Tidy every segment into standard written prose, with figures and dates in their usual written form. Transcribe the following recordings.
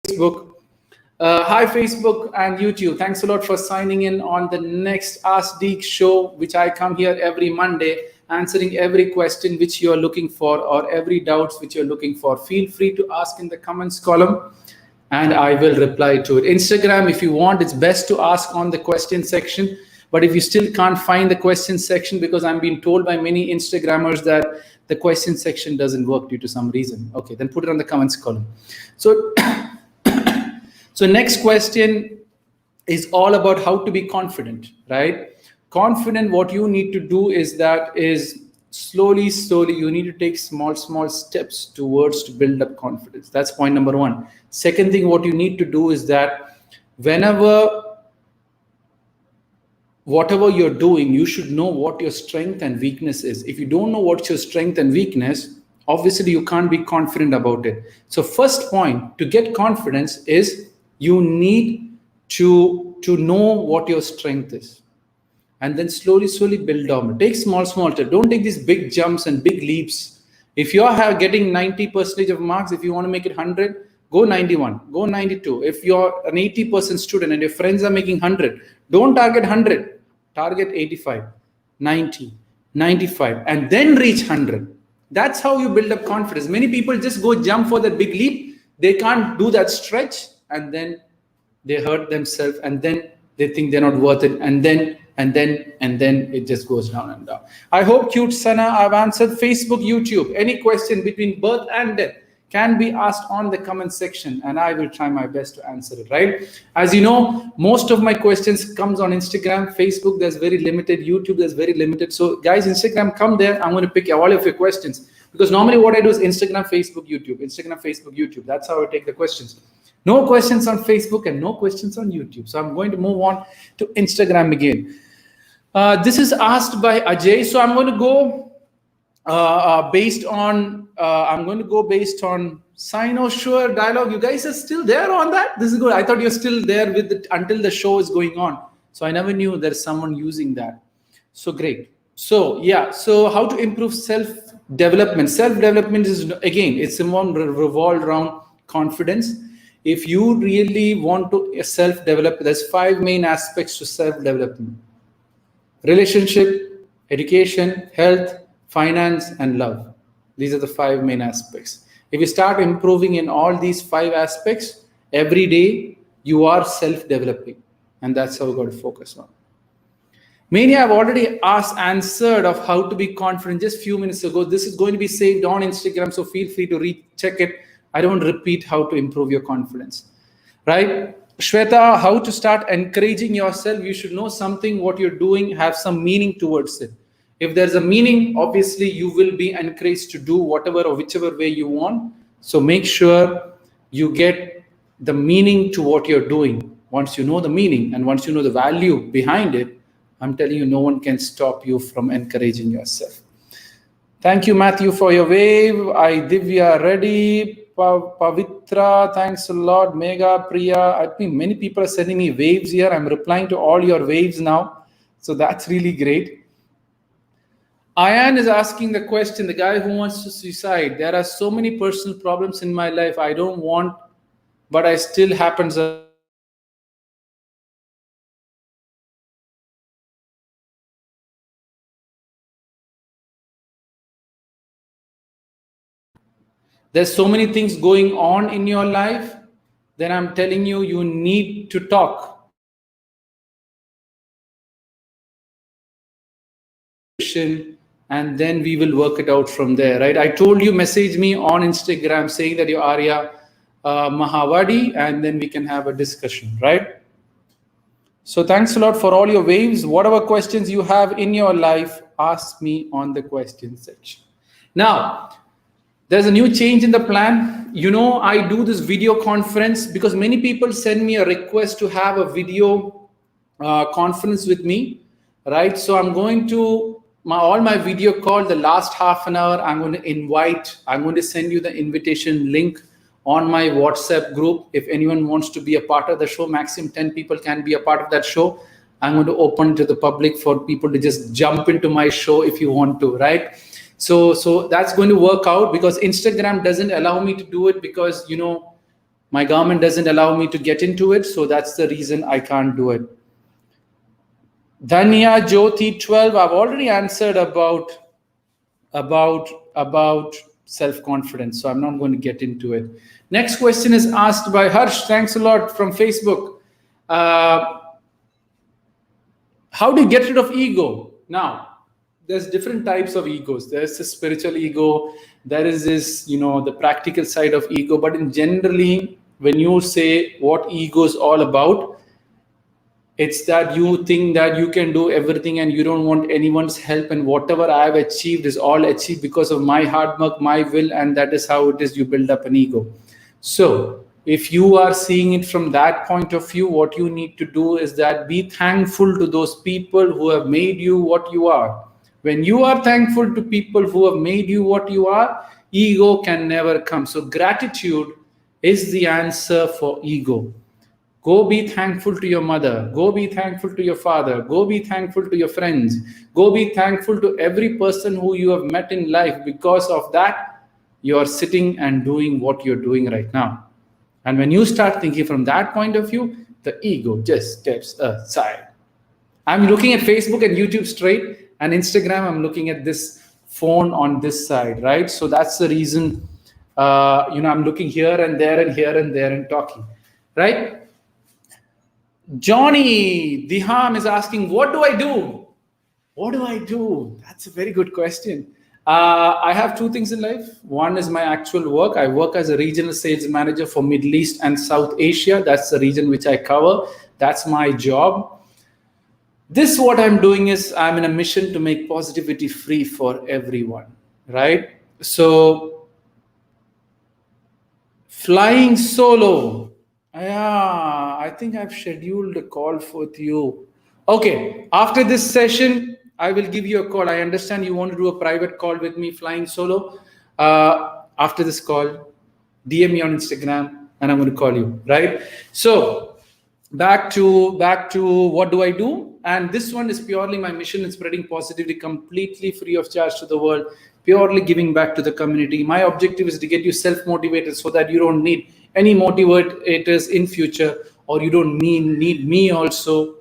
Facebook. Hi, Facebook and YouTube. Thanks a lot for signing in on the next Ask Deek show, which I come here every Monday, answering every question which you're looking for or every doubts which you're looking for. Feel free to ask in the comments column and I will reply to it. Instagram, if you want, it's best to ask on the question section. But if you still can't find the question section, because I'm being told by many Instagrammers that the question section doesn't work due to some reason. Okay, then put it on the comments column. So, so next question is all about how to be confident, right? Confident, what you need to do is slowly, you need to take small steps towards to build up confidence. That's point number one. Second thing, what you need to do is that whatever you're doing, you should know what your strength and weakness is. If you don't know what's your strength and weakness, obviously you can't be confident about it. So first point to get confidence is you need to know what your strength is. And then slowly build on. Take small steps. Don't take these big jumps and big leaps. If you're getting 90% of marks, if you want to make it 100, go 91, go 92. If you're an 80% student and your friends are making 100, don't target 100, target 85, 90, 95, and then reach 100. That's how you build up confidence. Many people just go jump for that big leap. They can't do that stretch and then they hurt themselves and then they think they're not worth it. And then it just goes down and down. I hope, cute Sana, I've answered. Facebook, YouTube, any question between birth and death can be asked on the comment section and I will try my best to answer it, right? As you know, most of my questions comes on Instagram. Facebook, there's very limited. YouTube, there's very limited. So guys, Instagram, come there. I'm going to pick all of your questions because normally what I do is Instagram, Facebook, YouTube, Instagram, Facebook, YouTube. That's how I take the questions. No questions on Facebook and no questions on YouTube. So I'm going to move on to Instagram again. This is asked by Ajay. So I'm going to go based on Sino-Sure dialogue. You guys are still there on that? This is good. I thought you're still there with it until the show is going on. So I never knew there's someone using that. So great. So yeah. So how to improve self-development? Self-development is, again, it's revolved around confidence. If you really want to self-develop, there's 5 main aspects to self-development: relationship, education, health, finance, and love. These are the 5 main aspects. If you start improving in all these 5 aspects, every day you are self-developing. And that's how we're going to focus on. Many have already answered of how to be confident just a few minutes ago. This is going to be saved on Instagram, so feel free to recheck it. I don't repeat how to improve your confidence, right? Shweta, how to start encouraging yourself. You should know something, what you're doing, have some meaning towards it. If there's a meaning, obviously you will be encouraged to do whatever or whichever way you want. So make sure you get the meaning to what you're doing. Once you know the meaning and once you know the value behind it, I'm telling you, no one can stop you from encouraging yourself. Thank you, Matthew, for your wave. Divya, ready. Pavitra, thanks a lot. Mega, Priya. I think many people are sending me waves here. I'm replying to all your waves now. So that's really great. Ayan is asking the question, the guy who wants to suicide. There are so many personal problems in my life. I don't want, but I still happens. There's so many things going on in your life, then I'm telling you, you need to talk. And then we will work it out from there, right? I told you, message me on Instagram saying that you Arya Mahavadi, and then we can have a discussion, right? So thanks a lot for all your waves. Whatever questions you have in your life, ask me on the question section. Now, there's a new change in the plan. You know, I do this video conference because many people send me a request to have a video conference with me, right? So I'm going to, all my video call, the last half an hour, I'm going to send you the invitation link on my WhatsApp group. If anyone wants to be a part of the show, maximum 10 people can be a part of that show. I'm going to open to the public for people to just jump into my show if you want to, right? So that's going to work out because Instagram doesn't allow me to do it because, you know, My government doesn't allow me to get into it, so that's the reason I can't do it. Dhanya Jyoti 12, I've already answered about self-confidence, so I'm not going to get into it. Next question is asked by Harsh. Thanks a lot from Facebook. How do you get rid of ego? Now, there's different types of egos. There's a spiritual ego. There is this, the practical side of ego. But in generally, when you say what ego is all about, it's that you think that you can do everything and you don't want anyone's help, and whatever I have achieved is all achieved because of my hard work, my will, and that is how it is you build up an ego. So if you are seeing it from that point of view, what you need to do is that be thankful to those people who have made you what you are. When you are thankful to people who have made you what you are, ego can never come. So gratitude is the answer for ego. Go be thankful to your mother. Go be thankful to your father. Go be thankful to your friends. Go be thankful to every person who you have met in life. Because of that, you are sitting and doing what you're doing right now. And when you start thinking from that point of view, the ego just steps aside. I'm looking at Facebook and YouTube straight, and Instagram, I'm looking at this phone on this side, right? So that's the reason, I'm looking here and there and here and there and talking, right? Johnny Diham is asking, what do I do? What do I do? That's a very good question. I have two things in life. One is my actual work. I work as a regional sales manager for Middle East and South Asia. That's the region which I cover. That's my job. This, what I'm doing is I'm in a mission to make positivity free for everyone, right? So flying solo. Yeah, I think I've scheduled a call with you. Okay, after this session, I will give you a call. I understand you want to do a private call with me, flying solo. After this call, DM me on Instagram and I'm going to call you, right? So back to what do I do? And this one is purely my mission in spreading positivity completely free of charge to the world, purely giving back to the community. My objective is to get you self-motivated so that you don't need any motivators in future, or you don't need me also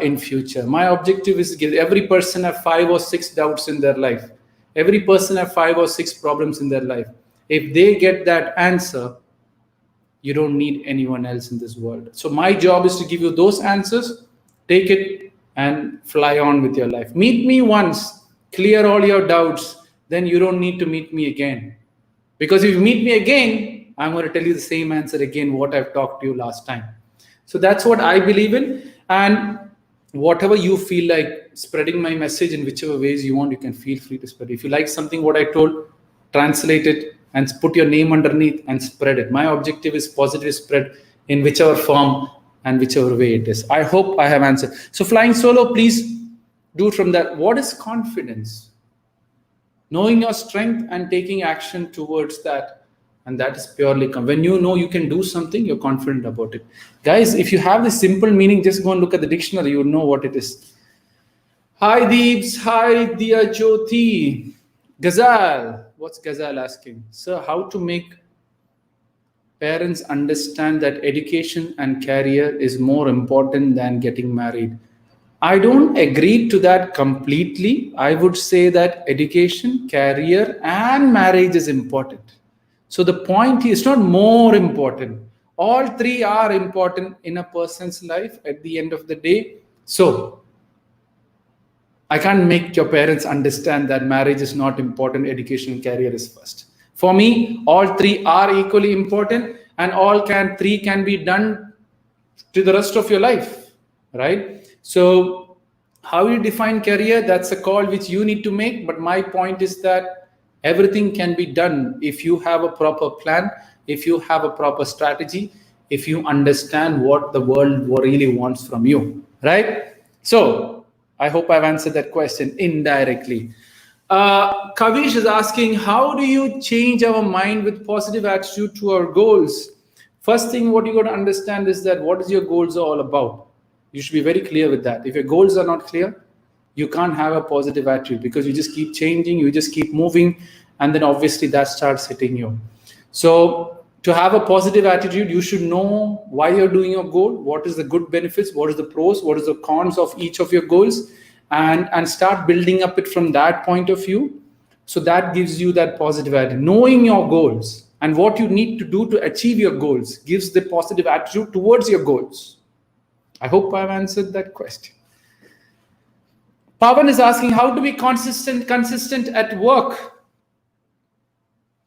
in future. My objective is to give every person have 5 or 6 doubts in their life. Every person have 5 or 6 problems in their life. If they get that answer, you don't need anyone else in this world. So my job is to give you those answers, take it and fly on with your life. Meet me once, clear all your doubts, then you don't need to meet me again. Because if you meet me again, I'm going to tell you the same answer again, what I've talked to you last time. So that's what I believe in. And whatever you feel like spreading my message in whichever ways you want, you can feel free to spread. If you like something what I told, translate it and put your name underneath and spread it. My objective is positive spread in whichever form and whichever way it is. I hope I have answered. So flying solo, please do from that. What is confidence? Knowing your strength and taking action towards that. And that is purely when you know you can do something, you're confident about it. Guys, if you have the simple meaning, just go and look at the dictionary, you will know what it is. Hi Deeps, hi Diya Jyoti. Ghazal, what's Ghazal asking? Sir, how to make parents understand that education and career is more important than getting married? I don't agree to that completely. I would say that education, career, and marriage is important. So the point is not more important. All three are important in a person's life at the end of the day. So I can't make your parents understand that marriage is not important, education and career is first. For me, all three are equally important, and three can be done to the rest of your life, right? So how you define career, that's a call which you need to make. But my point is that everything can be done if you have a proper plan, if you have a proper strategy, if you understand what the world really wants from you, right? So I hope I've answered that question indirectly. Kavish is asking, how do you change our mind with positive attitude to our goals? First thing, what you got to understand is that what is your goals all about? You should be very clear with that. If your goals are not clear, you can't have a positive attitude, because you just keep changing, you just keep moving, and then obviously that starts hitting you. So To have a positive attitude, you should know why you're doing your goal, what is the good benefits, what is the pros, what is the cons of each of your goals, and start building up it from that point of view. So that gives you that positive attitude. Knowing your goals and what you need to do to achieve your goals gives the positive attitude towards your goals. I hope I've answered that question. Pavan is asking, how to be consistent at work?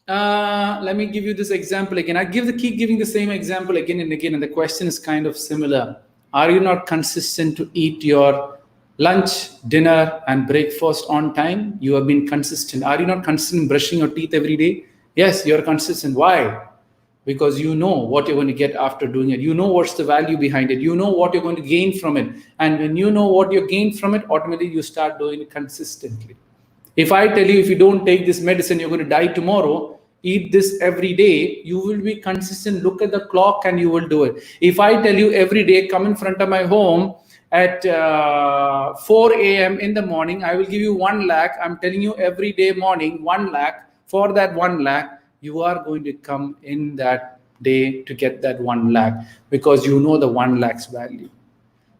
Let me give you this example again. Keep giving the same example again and again, and the question is kind of similar. Are you not consistent to eat your lunch, dinner, and breakfast on time? You have been consistent. Are you not consistent in brushing your teeth every day? Yes, you're consistent. Why? Because you know what you're going to get after doing it. You know what's the value behind it. You know what you're going to gain from it. And when you know what you gain from it, automatically you start doing it consistently. If I tell you, if you don't take this medicine, you're going to die tomorrow, eat this every day, you will be consistent. Look at the clock and you will do it. If I tell you every day, come in front of my home at 4 a.m. in the morning, I will give you 1 lakh. I'm telling you every day morning, 1 lakh. For that 1 lakh, you are going to come in that day to get that 1 lakh because you know the 1 lakh's value.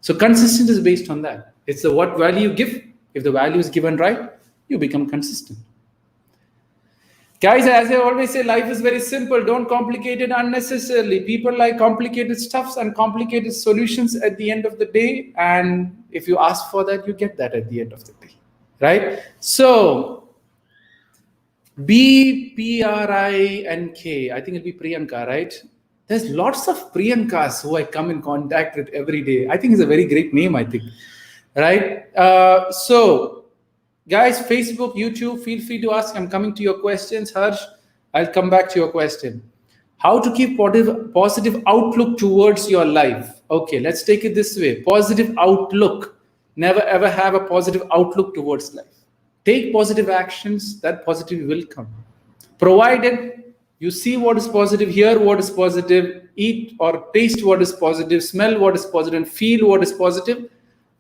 So consistent is based on that. It's the what value you give. If the value is given right, you become consistent. Guys, as I always say, life is very simple. Don't complicate it unnecessarily. People like complicated stuffs and complicated solutions at the end of the day. And if you ask for that, you get that at the end of the day. Right? So, BPRINK, I think it'll be Priyanka, right? There's lots of Priyankas who I come in contact with every day. I think it's a very great name, I think. Right? So, guys, Facebook, YouTube, feel free to ask. I'm coming to your questions. Harsh, I'll come back to your question. How to keep positive outlook towards your life? Okay, let's take it this way. Positive outlook. Never ever have a positive outlook towards life. Take positive actions, that positive will come. Provided you see what is positive, hear what is positive, eat or taste what is positive, smell what is positive, and feel what is positive,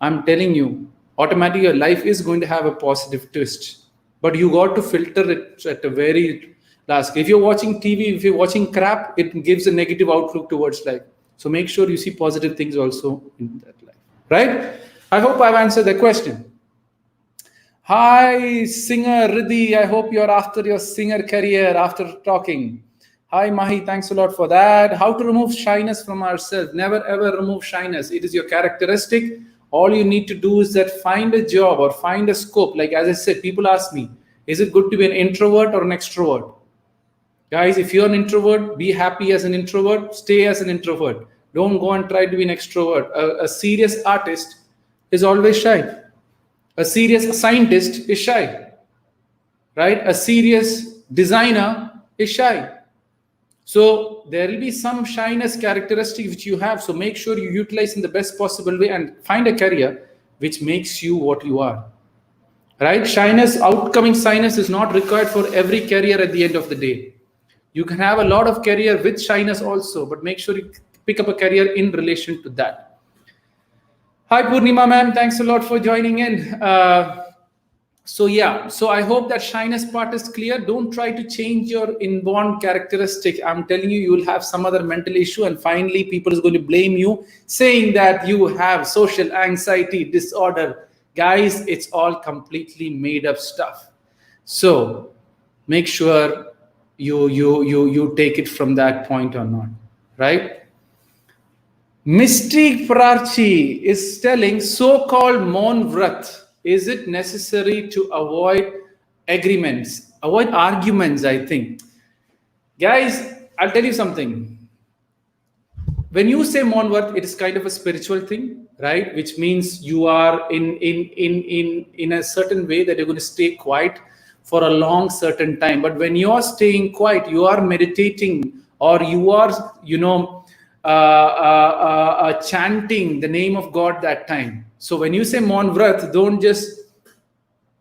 I'm telling you, automatically your life is going to have a positive twist. But you got to filter it at a very last. If you're watching TV, if you're watching crap, it gives a negative outlook towards life. So make sure you see positive things also in that life. Right? I hope I've answered the question. Hi, singer Riddhi. I hope you're after your singer career after talking. Hi, Mahi. Thanks a lot for that. How to remove shyness from ourselves? Never ever remove shyness. It is your characteristic. All you need to do is that find a job or find a scope. Like as I said, people ask me, is it good to be an introvert or an extrovert? Guys, if you're an introvert, be happy as an introvert. Stay as an introvert. Don't go and try to be an extrovert. A serious artist is always shy. A serious scientist is shy, right? A serious designer is shy. So there will be some shyness characteristic which you have. So make sure you utilize in the best possible way and find a career which makes you what you are, right? Shyness, outcoming shyness is not required for every career at the end of the day. You can have a lot of career with shyness also, but make sure you pick up a career in relation to that. Hi, Purnima ma'am. Thanks a lot for joining in. So I hope that shyness part is clear. Don't try to change your inborn characteristic. I'm telling you, you will have some other mental issue, and finally people is going to blame you, saying that you have social anxiety disorder. Guys, it's all completely made up stuff. So make sure you take it from that point or not, right? Deek Parassini is telling so-called Maun Vrat. Is it necessary to avoid arguments, I think. Guys, I'll tell you something. When you say Maun Vrat, it is kind of a spiritual thing, right? Which means you are in a certain way that you're going to stay quiet for a long certain time. But when you are staying quiet, you are meditating or you are, chanting the name of God that time. So when you say Maun Vrat, don't just,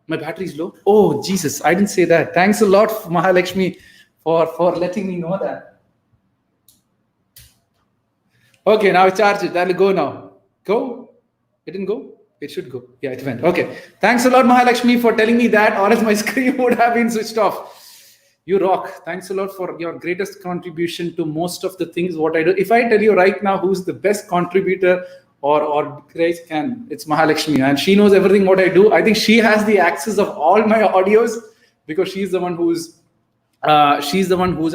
my battery is low. Oh, Jesus, I didn't say that. Thanks a lot, Mahalakshmi, for letting me know that. Okay, now charge it. That'll go now. Go? It didn't go? It should go. Yeah, it went. Okay. Thanks a lot, Mahalakshmi, for telling me that, or else my screen would have been switched off. You rock. Thanks a lot for your greatest contribution to most of the things what I do. If I tell you right now who's the best contributor or Grace can, it's Mahalakshmi, and she knows everything what I do. I think she has the access of all my audios because she's the one who's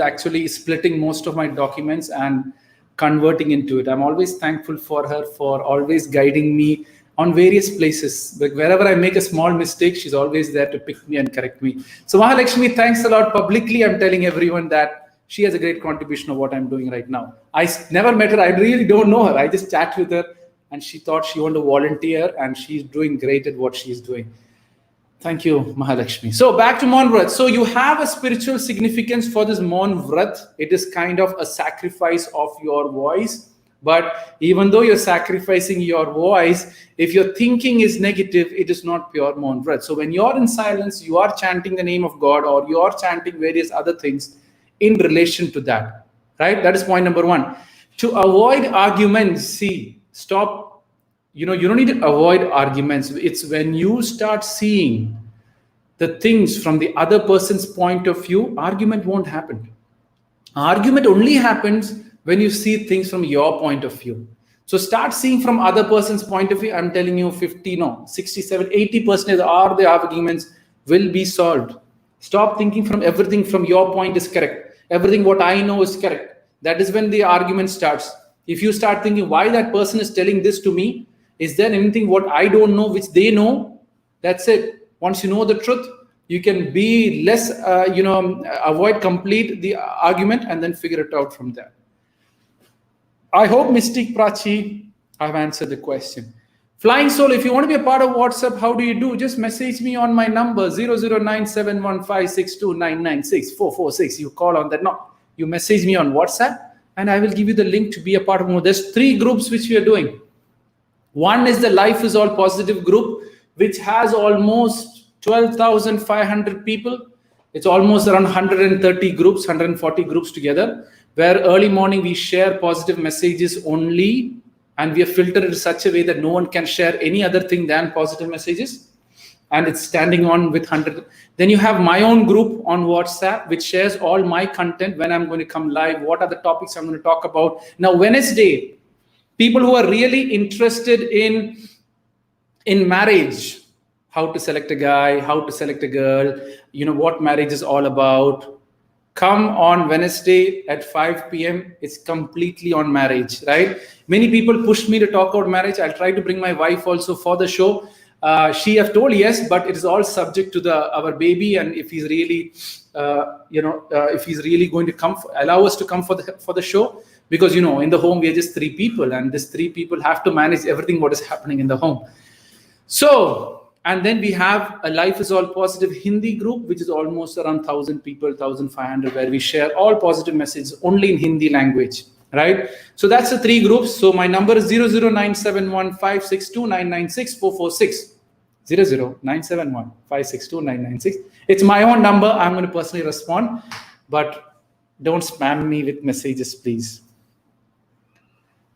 actually splitting most of my documents and converting into it. I'm always thankful for her for always guiding me on various places. Like wherever I make a small mistake, she's always there to pick me and correct me. So Mahalakshmi, thanks a lot. Publicly, I'm telling everyone that she has a great contribution of what I'm doing right now. I never met her. I really don't know her. I just chat with her and she thought she wanted to volunteer and she's doing great at what she's doing. Thank you, Mahalakshmi. So back to Maun Vrat. So you have a spiritual significance for this Maun Vrat. It is kind of a sacrifice of your voice. But even though you're sacrificing your voice, if your thinking is negative, it is not pure Maun Vrat. So when you're in silence, you are chanting the name of God or you are chanting various other things in relation to that. Right? That is point number one. To avoid arguments, see, stop. You don't need to avoid arguments. It's when you start seeing the things from the other person's point of view, argument won't happen. Argument only happens when you see things from your point of view. So start seeing from other person's point of view. I'm telling you 67, 80% of the arguments will be solved. Stop thinking from everything from your point is correct. Everything what I know is correct. That is when the argument starts. If you start thinking why that person is telling this to me, is there anything what I don't know which they know? That's it. Once you know the truth, you can be less, avoid complete the argument and then figure it out from there. I hope Mystic Prachi, I've answered the question. Flying Soul, if you want to be a part of WhatsApp, how do you do? Just message me on my number 00971562996 You call on that. No, you message me on WhatsApp and I will give you the link to be a part of more. There's 3 groups which we are doing. One is the Life is All Positive group, which has almost 12,500 people. It's almost around 130 groups, 140 groups together, where early morning we share positive messages only, and we have filtered it in such a way that no one can share any other thing than positive messages. And it's standing on with 100. Then you have my own group on WhatsApp, which shares all my content, when I'm going to come live, what are the topics I'm going to talk about. Now, Wednesday, people who are really interested in marriage, how to select a guy, how to select a girl, what marriage is all about, come on Wednesday at 5 p.m. It's completely on marriage, right? Many people push me to talk about marriage. I'll try to bring my wife also for the show. She have told yes, but it is all subject to our baby, and if he's really, if he's really going to come, allow us to come for the show. Because, in the home, we are just 3 people and these 3 people have to manage everything what is happening in the home. So, and then we have a Life is All Positive Hindi group, which is almost around 1,000 people, 1,500, where we share all positive messages only in Hindi language, right? So that's the 3 groups. So my number is 00971562996 00971562996 It's my own number. I'm going to personally respond, but don't spam me with messages, please.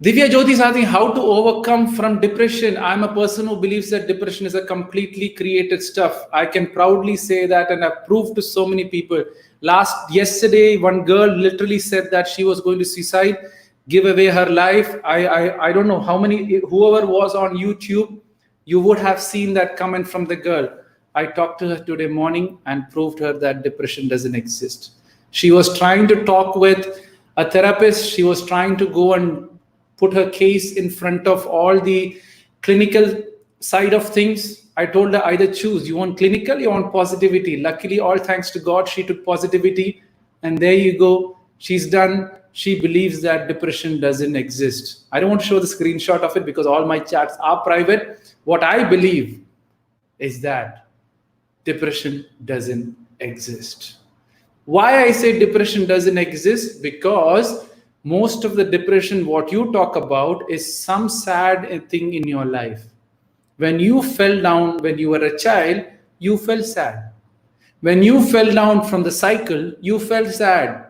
Divya Jyoti is asking how to overcome from depression. I'm a person who believes that depression is a completely created stuff. I can proudly say that, and I've proved to so many people. Yesterday, one girl literally said that she was going to suicide, give away her life. I don't know how many, whoever was on YouTube, you would have seen that comment from the girl. I talked to her today morning and proved her that depression doesn't exist. She was trying to talk with a therapist. She was trying to go and put her case in front of all the clinical side of things. I told her either choose, you want clinical, you want positivity. Luckily, all thanks to God, she took positivity, and there you go. She's done. She believes that depression doesn't exist. I don't want to show the screenshot of it because all my chats are private. What I believe is that depression doesn't exist. Why I say depression doesn't exist? Because most of the depression, what you talk about, is some sad thing in your life. When you fell down when you were a child, you felt sad. When you fell down from the cycle, you felt sad.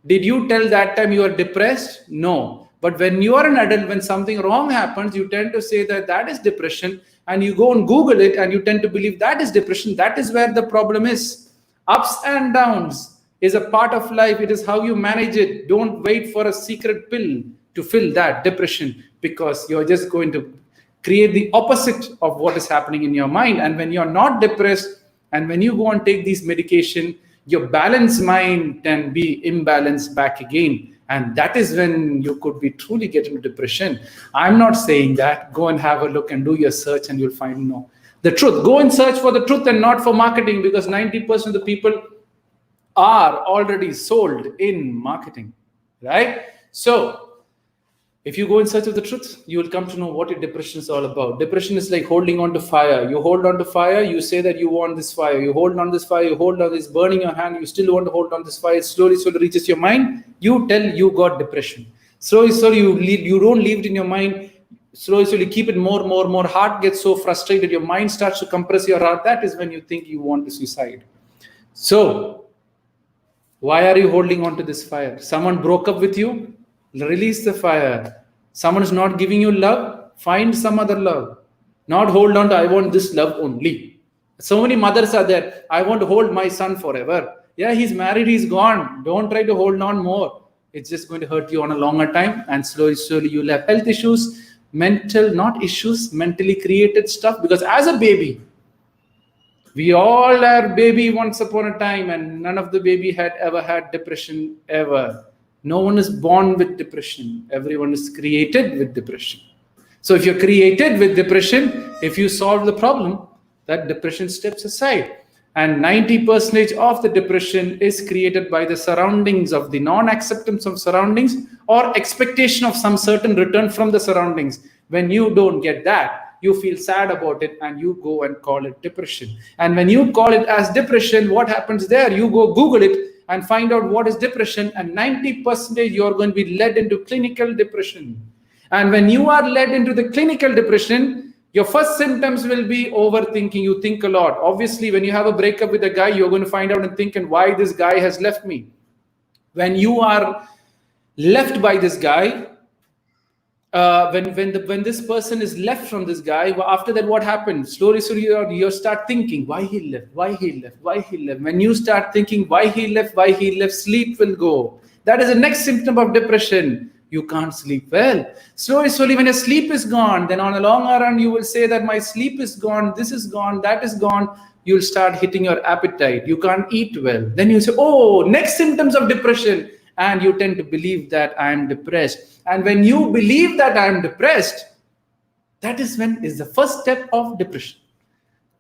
Did you tell that time you are depressed? No. But when you are an adult, when something wrong happens, you tend to say that is depression, and you go and Google it and you tend to believe that is depression. That is where the problem is. Ups and downs. is a part of life. It is how you manage it. Don't wait for a secret pill to fill that depression, because you're just going to create the opposite of what is happening in your mind. And when you're not depressed, and when you go and take these medication, your balanced mind can be imbalanced back again. And that is when you could be truly get into depression. I'm not saying that. Go and have a look and do your search, and you'll find the truth. Go and search for the truth and not for marketing, because 90% of the people are already sold in marketing, right? So if you go in search of the truth, you will come to know what your depression is all about. Depression is like holding on to fire. You hold on to fire, you say that you want this fire. You hold on this fire, you hold on this, burning your hand, you still want to hold on this fire. It slowly reaches your mind. You tell you got depression. Slowly you don't leave it in your mind. Slowly keep it more. Heart gets so frustrated, your mind starts to compress your heart. That is when you think you want to suicide. So why are you holding on to this fire? Someone broke up with you? Release the fire. Someone is not giving you love? Find some other love. Not hold on to, I want this love only. So many mothers are there. I want to hold my son forever. Yeah, he's married, he's gone. Don't try to hold on more. It's just going to hurt you on a longer time. And slowly you'll have health issues, not issues, mentally created stuff. Because as a baby, we all are baby once upon a time, and none of the baby had ever had depression ever. No one is born with depression. Everyone is created with depression. So if you're created with depression, if you solve the problem, that depression steps aside. And 90% of the depression is created by the surroundings, of the non-acceptance of surroundings, or expectation of some certain return from the surroundings. When you don't get that, you feel sad about it, and you go and call it depression. And when you call it as depression, what happens there? You go Google it and find out what is depression, and 90% you're going to be led into clinical depression. And when you are led into the clinical depression, your first symptoms will be overthinking. You think a lot. Obviously, when you have a breakup with a guy, you're going to find out and think, and why this guy has left me. When you are left by this guy, when this person is left from this guy, after that, what happens? Slowly you start thinking, why he left. When you start thinking why he left, sleep will go. That is the next symptom of depression. You can't sleep well. Slowly, when your sleep is gone, then on a long run, you will say that my sleep is gone, this is gone, that is gone. You'll start hitting your appetite. You can't eat well. Then you say, oh, next symptoms of depression. And you tend to believe that I am depressed. And when you believe that I am depressed, that is the first step of depression,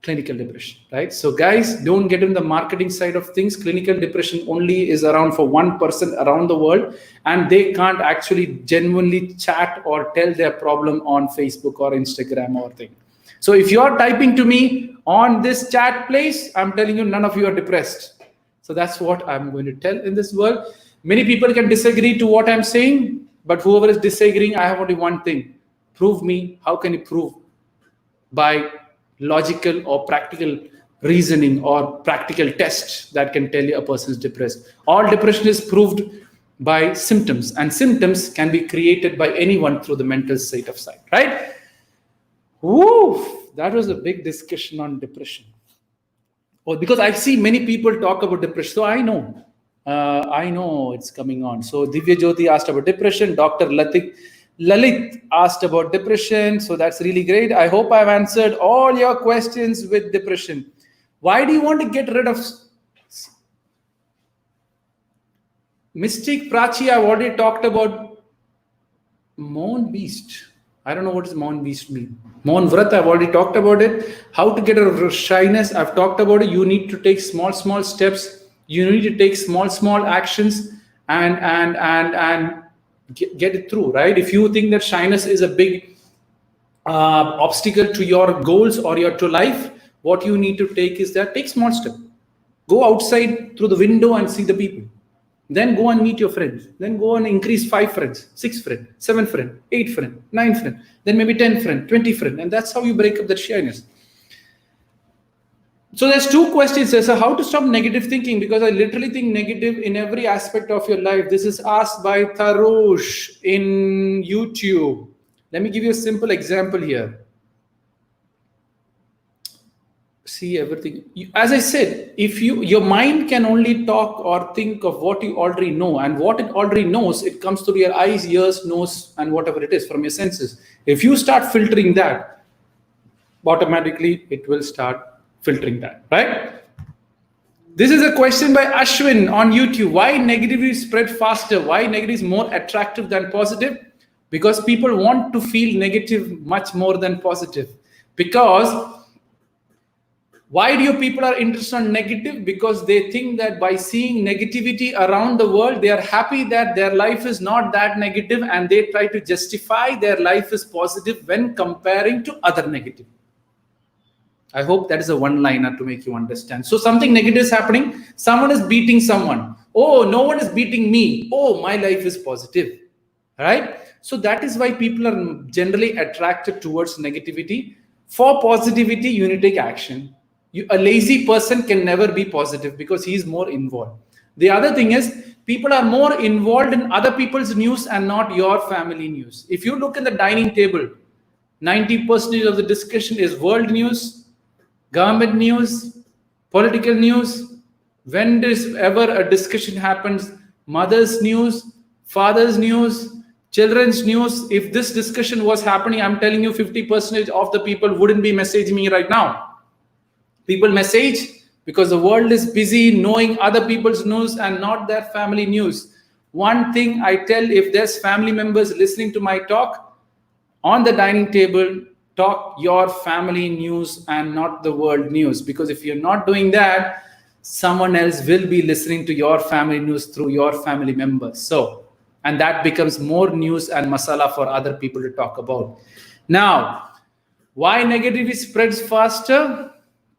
clinical depression, right? So guys, don't get in the marketing side of things. Clinical depression only is around for 1% around the world, and they can't actually genuinely chat or tell their problem on Facebook or Instagram or thing. So if you're typing to me on this chat place, I'm telling you, none of you are depressed. So that's what I'm going to tell in this world. Many people can disagree to what I'm saying, but whoever is disagreeing, I have only one thing. Prove me. How can you prove? By logical or practical reasoning or practical tests that can tell you a person is depressed. All depression is proved by symptoms, and symptoms can be created by anyone through the mental state of sight, right? Woo! That was a big discussion on depression. Oh, because I see many people talk about depression, so I know it's coming on. So Divya Jyoti asked about depression. Dr. Lalit asked about depression. So that's really great. I hope I've answered all your questions with depression. Why do you want to get rid of Mystic Prachi? I've already talked about Moan Beast. I don't know what does Moan Beast mean. Moan Vrat, I've already talked about it. How to get rid of shyness, I've talked about it. You need to take small steps. You need to take small actions and get it through, right? If you think that shyness is a big obstacle to your goals or to life, what you need to take is that take small step. Go outside through the window and see the people. Then go and meet your friends. Then go and increase 5 friends, 6 friends, 7 friends, 8 friends, 9 friends, then maybe 10 friends, 20 friends. And that's how you break up that shyness. So there's 2 questions. There's how to stop negative thinking, because I literally think negative in every aspect of your life. This is asked by Tarush in YouTube. Let me give you a simple example here. see everything. As I said, if your mind can only talk or think of what you already know, and what it already knows, it comes through your eyes, ears, nose, and whatever it is from your senses. If you start filtering that, automatically it will start filtering that, right? This is a question by Ashwin on YouTube. Why negativity spread faster? Why negative is more attractive than positive? Because people want to feel negative much more than positive. Because why do you people are interested in negative? Because they think that by seeing negativity around the world, they are happy that their life is not that negative, and they try to justify their life is positive when comparing to other negative. I hope that is a one-liner to make you understand. So something negative is happening. Someone is beating someone. Oh, no one is beating me. Oh, my life is positive. Right? So that is why people are generally attracted towards negativity. For positivity, you need to take action. A lazy person can never be positive because he is more involved. The other thing is, people are more involved in other people's news and not your family news. If you look at the dining table, 90% of the discussion is world news, government news, political news. When does ever a discussion happens, mother's news, father's news, children's news. If this discussion was happening, I'm telling you 50% of the people wouldn't be messaging me right now. People message because the world is busy knowing other people's news and not their family news. One thing I tell, if there's family members listening to my talk, on the dining table, talk your family news and not the world news. Because if you're not doing that, someone else will be listening to your family news through your family members. So, and that becomes more news and masala for other people to talk about. Now, why negativity spreads faster?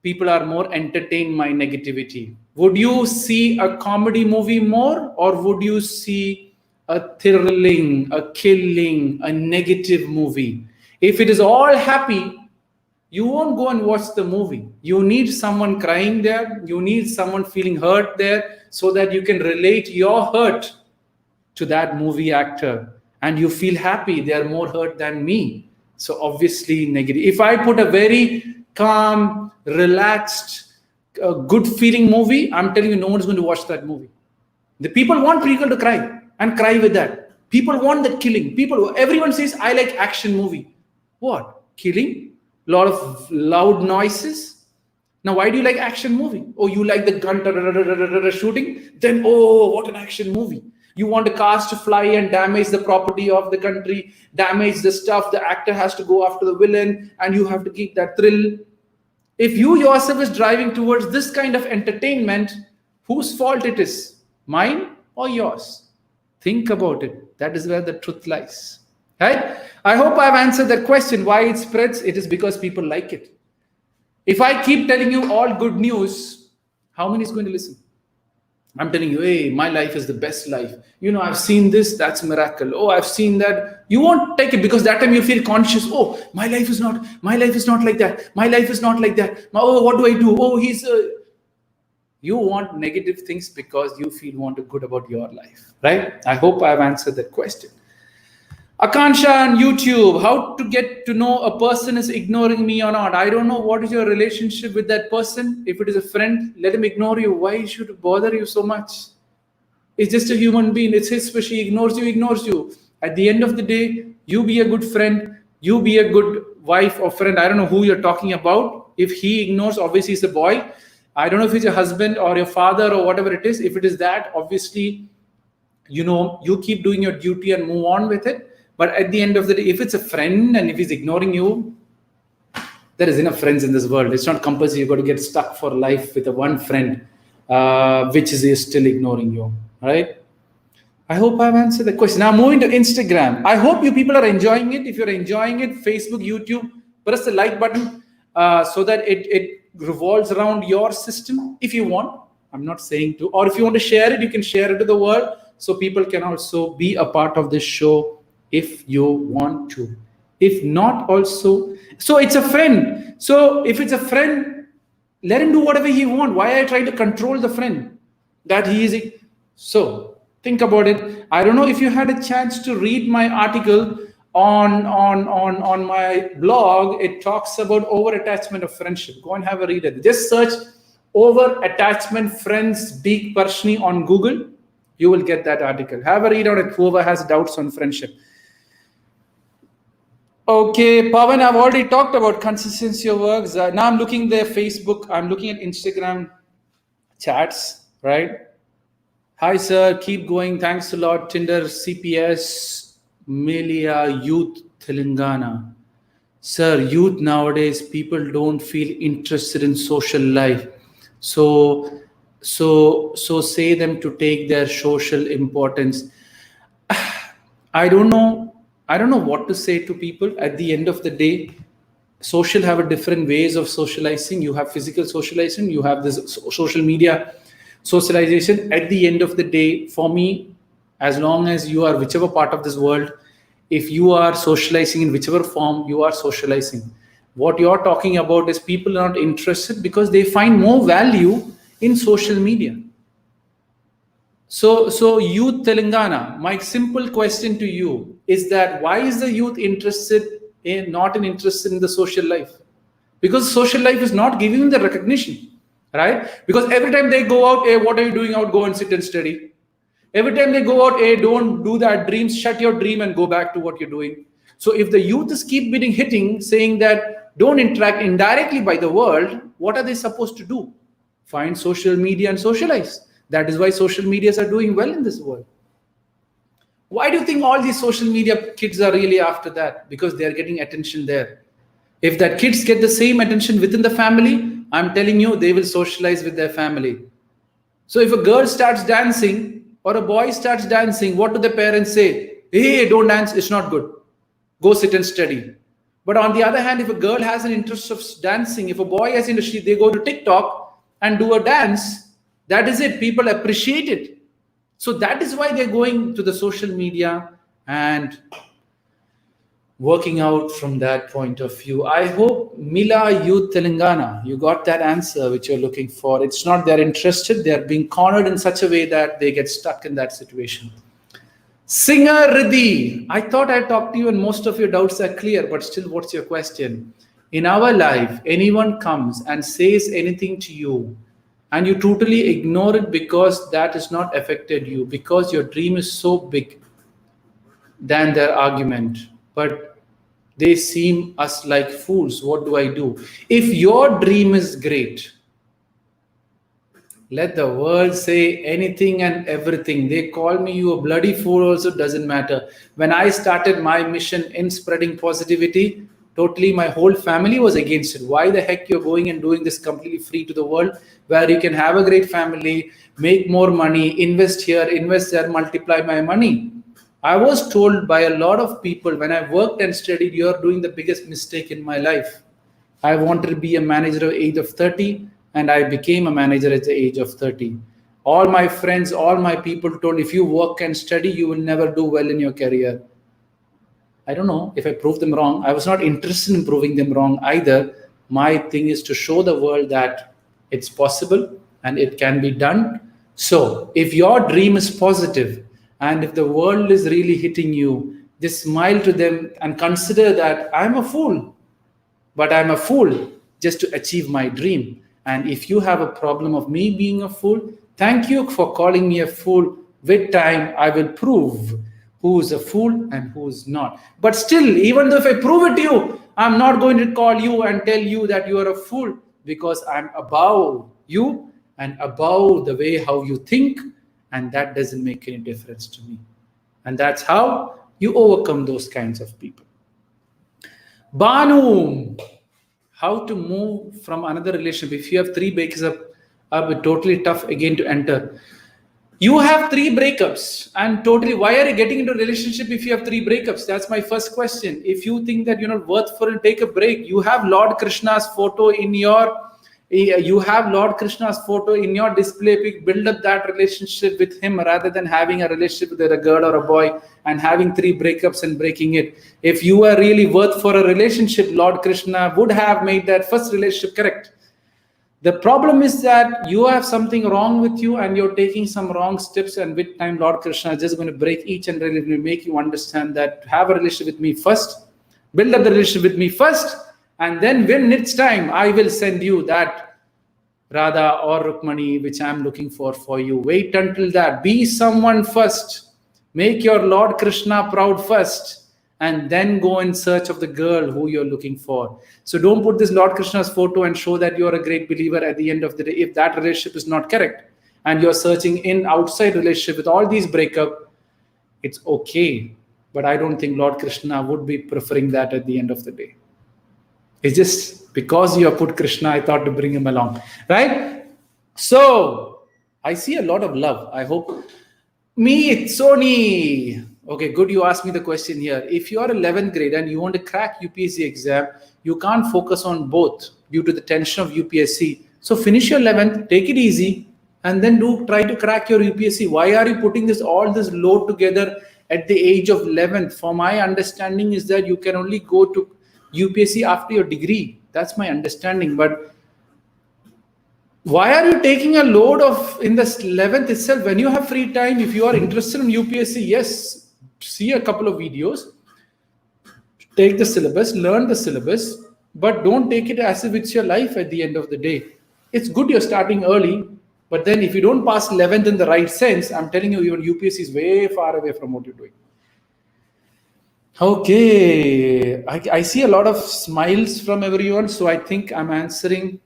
People are more entertained by negativity. Would you see a comedy movie more, or would you see a thrilling, a killing, a negative movie? If it is all happy, you won't go and watch the movie. You need someone crying there. You need someone feeling hurt there so that you can relate your hurt to that movie actor. And you feel happy, they are more hurt than me. So obviously negative. If I put a very calm, relaxed, good feeling movie, I'm telling you, no one's going to watch that movie. The people want people to cry and cry with that. People want the killing. Everyone says, I like action movie. What? Killing? A lot of loud noises? Now, why do you like action movie? Oh, you like the gun shooting? Then, oh, what an action movie. You want the cars to fly and damage the property of the country, damage the stuff. The actor has to go after the villain, and you have to keep that thrill. If you yourself is driving towards this kind of entertainment, whose fault it is? Mine or yours? Think about it. That is where the truth lies. Right? I hope I've answered that question. Why it spreads? It is because people like it. If I keep telling you all good news, how many is going to listen? I'm telling you, hey, my life is the best life. You know, I've seen this, that's miracle. Oh, I've seen that. You won't take it because that time you feel conscious. Oh, my life is not like that. My life is not like that. Oh, what do I do? Oh, you want negative things because you want good about your life, right? I hope I've answered that question. Akansha on YouTube, how to get to know a person is ignoring me or not. I don't know what is your relationship with that person. If it is a friend, let him ignore you. Why should it bother you so much? It's just a human being. It's his wish. He ignores you. At the end of the day, you be a good friend. You be a good wife or friend. I don't know who you're talking about. If he ignores, obviously he's a boy. I don't know if he's your husband or your father or whatever it is. If it is that, obviously, you keep doing your duty and move on with it. But at the end of the day, if it's a friend and if he's ignoring you, there is enough friends in this world. It's not compulsory. You've got to get stuck for life with a one friend, which is still ignoring you, right? I hope I've answered the question. Now moving to Instagram. I hope you people are enjoying it. If you're enjoying it, Facebook, YouTube, press the like button so that it revolves around your system if you want. I'm not saying to. Or if you want to share it, you can share it to the world so people can also be a part of this show if you want to. If not also, so it's a friend. So if it's a friend, let him do whatever he wants. Why I try to control the friend? That he is. So think about it. I don't know if you had a chance to read my article. on my blog, it talks about over attachment of friendship. Go and have a read at it. Just search over attachment friends Deek Parassini on Google. You will get that article. Have a read on it, whoever has doubts on friendship. Okay, Pawan, I've already talked about consistency of works. Now I'm looking their Facebook. I'm looking at Instagram chats, right? Hi, sir. Keep going. Thanks a lot. Tinder, CPS, Melia, Youth, Telangana. Sir, youth nowadays, people don't feel interested in social life. So say them to take their social importance. I don't know what to say to people. At the end of the day, social have a different ways of socializing. You have physical socializing, you have this social media socialization. At the end of the day, for me, as long as you are whichever part of this world, if you are socializing in whichever form, you are socializing. What you're talking about is people are not interested because they find more value in social media. So youth Telangana, my simple question to you is that why is the youth not interested in the social life? Because social life is not giving them the recognition, right? Because every time they go out, hey, what are you doing out? Go and sit and study. Every time they go out, hey, don't do that dreams, shut your dream and go back to what you're doing. So if the youth is keep hitting, saying that don't interact indirectly by the world, what are they supposed to do? Find social media and socialize. That is why social medias are doing well in this world. Why do you think all these social media kids are really after that? Because they are getting attention there. If that kids get the same attention within the family, I'm telling you, they will socialize with their family. So if a girl starts dancing or a boy starts dancing, what do the parents say? Hey, don't dance, it's not good. Go sit and study. But on the other hand, if a girl has an interest of dancing, if a boy has an interest, they go to TikTok and do a dance. That is it. People appreciate it. So that is why they're going to the social media and working out from that point of view. I hope Mila Youth Telangana, you got that answer which you're looking for. It's not they're interested, they're being cornered in such a way that they get stuck in that situation. Singer Riddhi, I thought I talked to you and most of your doubts are clear, but still, what's your question? In our life, anyone comes and says anything to you, and you totally ignore it because that has not affected you, because your dream is so big than their argument. But they seem us like fools. What do I do? If your dream is great, let the world say anything and everything. They call me you a bloody fool also, doesn't matter. When I started my mission in spreading positivity, totally my whole family was against it. Why the heck you're going and doing this completely free to the world, where you can have a great family, make more money, invest here, invest there, multiply my money. I was told by a lot of people when I worked and studied, you're doing the biggest mistake in my life. I wanted to be a manager at the age of 30 and I became a manager at the age of 30. All my friends, all my people told, if you work and study, you will never do well in your career. I don't know if I proved them wrong. I was not interested in proving them wrong either. My thing is to show the world that it's possible and it can be done. So if your dream is positive and if the world is really hitting you, just smile to them and consider that I'm a fool, but I'm a fool just to achieve my dream. And if you have a problem of me being a fool, thank you for calling me a fool. With time, I will prove who is a fool and who is not. But still, even though if I prove it to you, I'm not going to call you and tell you that you are a fool, because I'm above you and above the way how you think, and that doesn't make any difference to me. And that's how you overcome those kinds of people. Banu, how to move from another relationship? If you have 3 breakups, it's totally tough again to enter. You have 3 breakups, and totally, why are you getting into a relationship if you have 3 breakups? That's my first question. If you think that you're not worth for it, take a break. You have Lord Krishna's photo in your display pic. Build up that relationship with him rather than having a relationship with a girl or a boy and having 3 breakups and breaking it. If you are really worth for a relationship, Lord Krishna would have made that first relationship correct. The problem is that you have something wrong with you and you're taking some wrong steps, and with time Lord Krishna is just going to break each and every, will make you understand that have a relationship with me first, build up the relationship with me first, and then when it's time I will send you that Radha or Rukmani which I'm looking for you. Wait until that. Be someone first. Make your Lord Krishna proud first, and then go in search of the girl who you're looking for. So don't put this Lord Krishna's photo and show that you're a great believer at the end of the day. If that relationship is not correct and you're searching in outside relationship with all these breakup, it's okay. But I don't think Lord Krishna would be preferring that at the end of the day. It's just because you have put Krishna, I thought to bring him along, right? So I see a lot of love. I hope. Me, Sony. Okay, good. You asked me the question here. If you are 11th grade and you want to crack UPSC exam, you can't focus on both due to the tension of UPSC. So finish your 11th, take it easy, and then try to crack your UPSC. Why are you putting all this load together at the age of 11th? For my understanding is that you can only go to UPSC after your degree. That's my understanding. But why are you taking a load of in the 11th itself when you have free time? If you are interested in UPSC, yes, see a couple of videos, take the syllabus, learn the syllabus, but don't take it as if it's your life at the end of the day. It's good you're starting early, but then if you don't pass 11th in the right sense, I'm telling you, even UPSC is way far away from what you're doing. Okay, I see a lot of smiles from everyone, so I think I'm answering.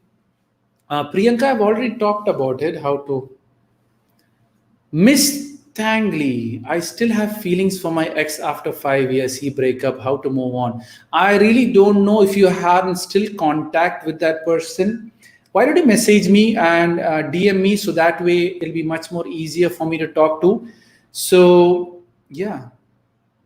Priyanka, I've already talked about it, how to. Miss Tangli, I still have feelings for my ex after 5 years. He break up, how to move on. I really don't know if you haven't still contact with that person. Why don't you message me and DM me, so that way it'll be much more easier for me to talk to. So yeah,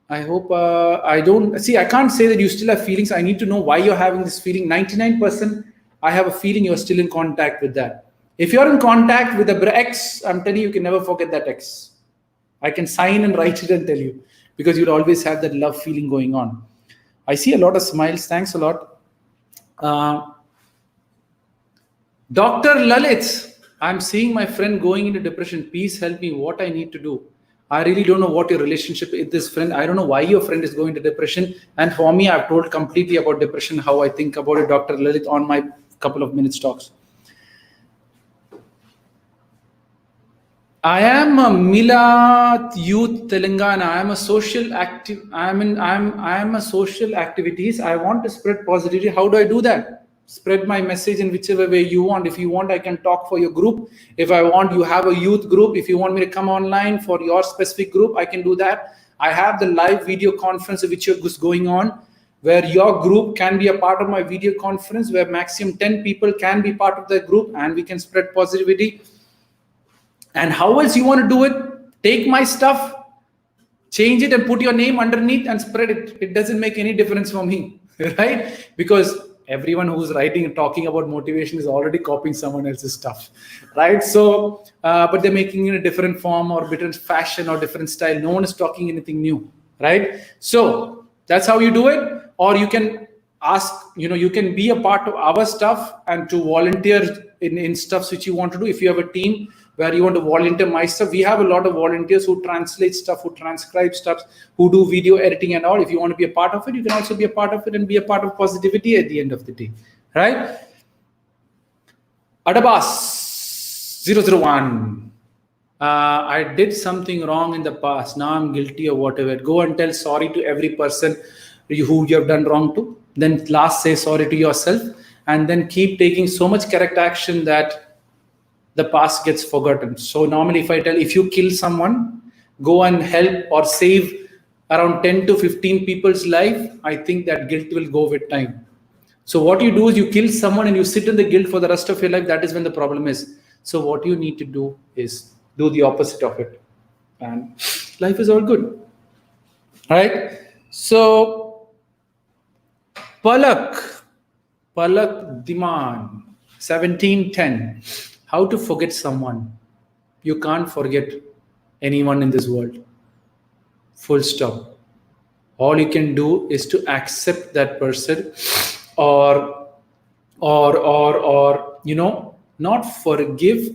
I hope I don't see. I can't say that you still have feelings. I need to know why you're having this feeling. 99%, I have a feeling you're still in contact with that. If you're in contact with the ex, I'm telling you, you can never forget that ex. I can sign and write it and tell you, because you'll always have that love feeling going on. I see a lot of smiles. Thanks a lot. Dr. Lalit, I'm seeing my friend going into depression. Please help me. What I need to do? I really don't know what your relationship with this friend. I don't know why your friend is going to depression. And for me, I've told completely about depression, how I think about it, Dr. Lalit, on my couple of minutes talks. I am a Mila Youth Telangana. I am a social active. I am a social activities. I want to spread positivity. How do I do that? Spread my message in whichever way you want. If you want, I can talk for your group. If I want, you have a youth group. If you want me to come online for your specific group, I can do that. I have the live video conference which is going on, where your group can be a part of my video conference, where maximum 10 people can be part of the group, and we can spread positivity. And how else you want to do it? Take my stuff, change it and put your name underneath and spread it. It doesn't make any difference for me, right? Because everyone who's writing and talking about motivation is already copying someone else's stuff, right? So, but they're making it in a different form or different fashion or different style. No one is talking anything new, right? So that's how you do it. Or you can ask, you can be a part of our stuff and to volunteer in stuff which you want to do. If you have a team where you want to volunteer my stuff, we have a lot of volunteers who translate stuff, who transcribe stuff, who do video editing and all. If you want to be a part of it, you can also be a part of it and be a part of positivity at the end of the day, right? Adabas 001. I did something wrong in the past. Now I'm guilty or whatever. Go and tell sorry to every person who you have done wrong to. Then last say sorry to yourself, and then keep taking so much correct action that the past gets forgotten. So normally if you kill someone, go and help or save around 10 to 15 people's life, I think that guilt will go with time. So what you do is you kill someone and you sit in the guilt for the rest of your life. That is when the problem is. So what you need to do is do the opposite of it, and life is all good. All right. So Palak Diman 1710. How to forget someone? You can't forget anyone in this world. Full stop. All you can do is to accept that person, or not forgive.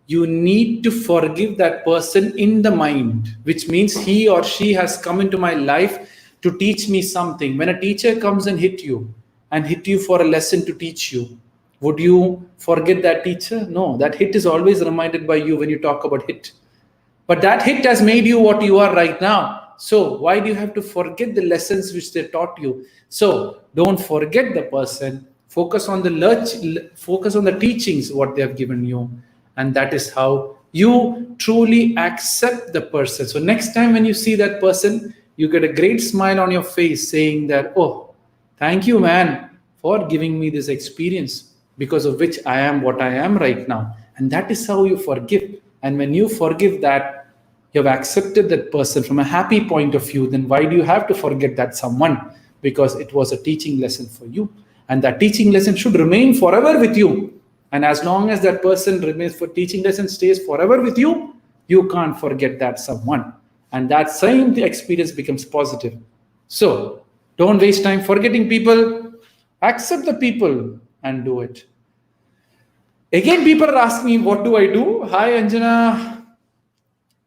You need to forgive that person in the mind, which means he or she has come into my life to teach me something. When a teacher comes and hit you for a lesson to teach you, would you forget that teacher? No, that hit is always reminded by you when you talk about hit. But that hit has made you what you are right now. So why do you have to forget the lessons which they taught you? So don't forget the person. Focus on the teachings what they have given you, and that is how you truly accept the person. So next time when you see that person, you get a great smile on your face, saying that, oh, thank you, man, for giving me this experience, because of which I am what I am right now. And that is how you forgive. And when you forgive that, you have accepted that person from a happy point of view, then why do you have to forget that someone? Because it was a teaching lesson for you. And that teaching lesson should remain forever with you. And as long as that person remains for teaching lesson stays forever with you, you can't forget that someone. And that same experience becomes positive. So don't waste time forgetting people. Accept the people and do it. Again, people are asking me, what do I do? Hi, Anjana.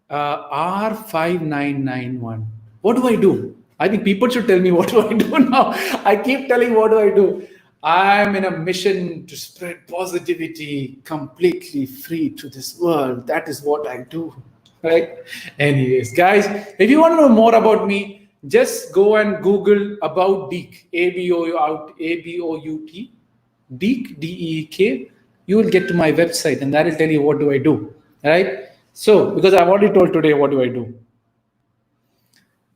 R5991. What do I do? I think people should tell me what do I do now. I keep telling what do I do. I'm in a mission to spread positivity completely free to this world. That is what I do. Right? Anyways, guys, if you want to know more about me, just go and Google about Deek, ABOUT, Deek, DEEK. You will get to my website, and that will tell you what do I do. Right? So, because I've already told today, what do I do?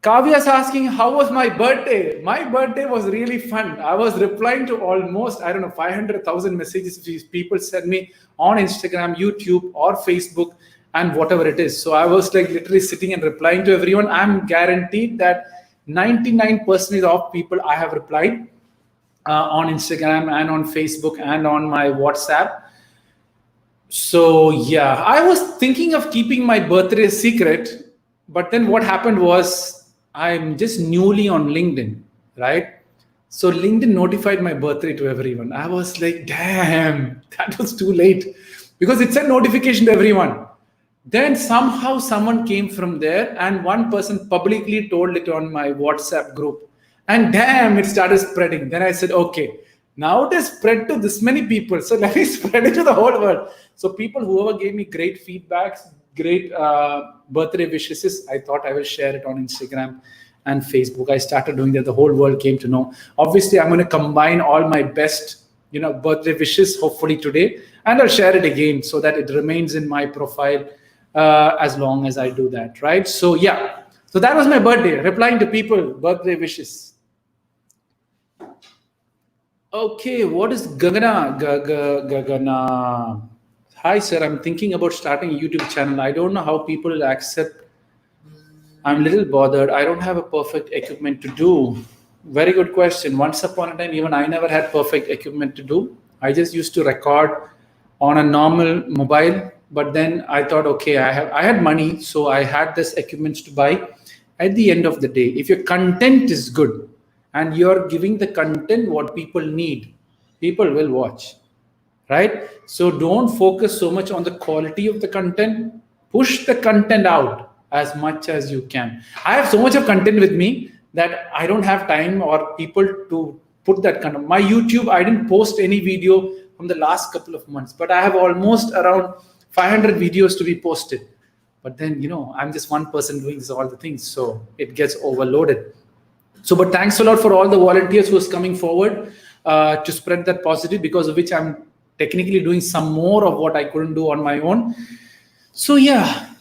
Kavya's asking, how was my birthday? My birthday was really fun. I was replying to almost, 500,000 messages people send me on Instagram, YouTube, or Facebook, and whatever it is. So I was like literally sitting and replying to everyone. I'm guaranteed that 99% of people I have replied on Instagram and on Facebook and on my WhatsApp. So yeah, I was thinking of keeping my birthday a secret, but then what happened was I'm just newly on LinkedIn, right? So LinkedIn notified my birthday to everyone. I was like, damn, that was too late, because it sent notification to everyone. Then somehow someone came from there and one person publicly told it on my WhatsApp group. And damn, it started spreading. Then I said, okay, now it is spread to this many people. So let me spread it to the whole world. So people, whoever gave me great feedbacks, great birthday wishes, I thought I will share it on Instagram and Facebook. I started doing that. The whole world came to know. Obviously, I'm going to combine all my best, birthday wishes, hopefully today, and I'll share it again so that it remains in my profile as long as I do that, right? So yeah, so that was my birthday, replying to people, birthday wishes. Okay, what is Gagana? Gagana. Hi, sir. I'm thinking about starting a YouTube channel. I don't know how people will accept. I'm a little bothered. I don't have a perfect equipment to do. Very good question. Once upon a time, even I never had perfect equipment to do. I just used to record on a normal mobile. But then I thought, okay, I had money, so I had this equipment to buy. At the end of the day, if your content is good and you're giving the content what people need, people will watch, right? So don't focus so much on the quality of the content. Push the content out as much as you can. I have so much of content with me that I don't have time or people to put that content. My YouTube, I didn't post any video from the last couple of months, but I have almost around 500 videos to be posted. But then, I'm just one person doing all the things, so it gets overloaded. So, but thanks a lot for all the volunteers who is coming forward to spread that positive, because of which I'm technically doing some more of what I couldn't do on my own. So yeah,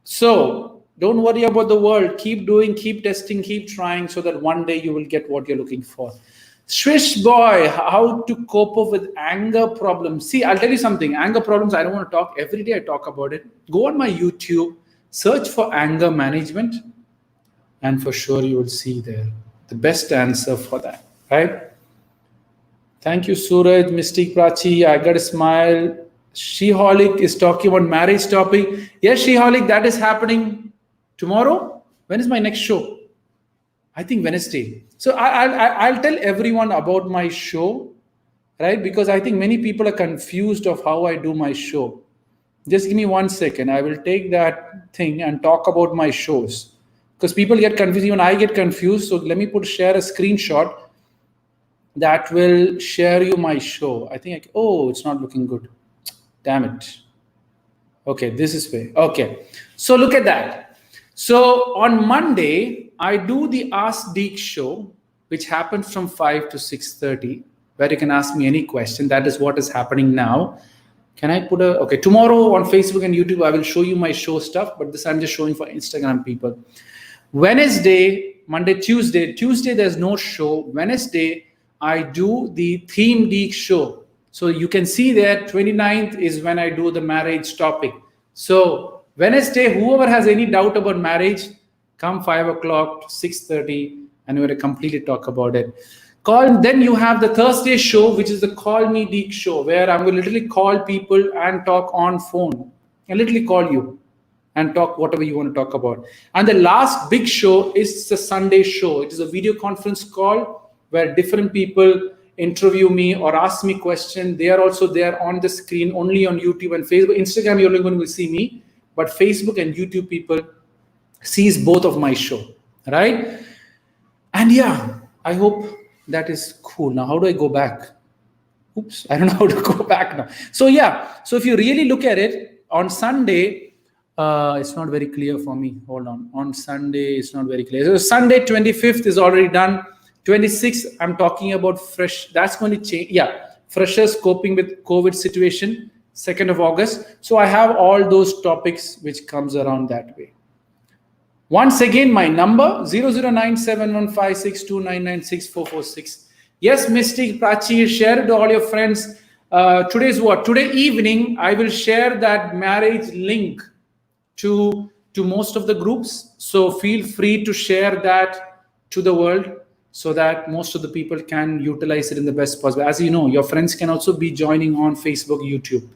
so don't worry about the world. Keep doing, keep testing, keep trying, so that one day you will get what you're looking for. Swish boy, how to cope up with anger problems. See, I'll tell you something. Anger problems, I don't want to talk. Every day I talk about it. Go on my YouTube, search for anger management, and for sure you will see there the best answer for that, right? Thank you, Suraj, Mystic Prachi. I got a smile. Sheholic is talking about marriage topic. Yes, Sheholic, that is happening tomorrow. When is my next show? I think Wednesday. So I'll tell everyone about my show right? Because I think many people are confused of how I do my show. Just give me 1 second. I will take that thing and talk about my shows. Because people get confused, even I get confused. So let me share a screenshot that will share you my show. I think, oh, it's not looking good. Damn it. Okay, this is way. Okay, so look at that. So on Monday, I do the Ask Deek show, which happens from 5 to 6:30, where you can ask me any question. That is what is happening now. Can I put okay, tomorrow on Facebook and YouTube, I will show you my show stuff, but this I'm just showing for Instagram people. Wednesday, Monday, Tuesday, there's no show. Wednesday, I do the Theme Deek show. So you can see there, 29th is when I do the marriage topic. So Wednesday, whoever has any doubt about marriage, come 5 o'clock, 6:30, and we're going to completely talk about it. Then you have the Thursday show, which is the Call Me Deek show, where I'm going to literally call people and talk on phone. I literally call you and talk whatever you want to talk about. And the last big show is the Sunday show. It is a video conference call where different people interview me or ask me questions. They are also there on the screen, only on YouTube and Facebook. Instagram, you're only going to see me, but Facebook and YouTube people sees both of my show, right? And yeah, I hope that is cool. Now, how do I go back? Oops, I don't know how to go back now. So yeah, so if you really look at it, on Sunday, it's not very clear for me. Hold on. On Sunday, it's not very clear. So Sunday, 25th is already done. 26th, I'm talking about fresh. That's going to change. Yeah, freshers coping with COVID situation, 2nd of August. So I have all those topics which comes around that way. Once again, my number 00971562996446. Yes, Mystic Prachi, share it to all your friends. Today's what? Today evening, I will share that marriage link to most of the groups. So feel free to share that to the world so that most of the people can utilize it in the best possible. As you know, your friends can also be joining on Facebook, YouTube.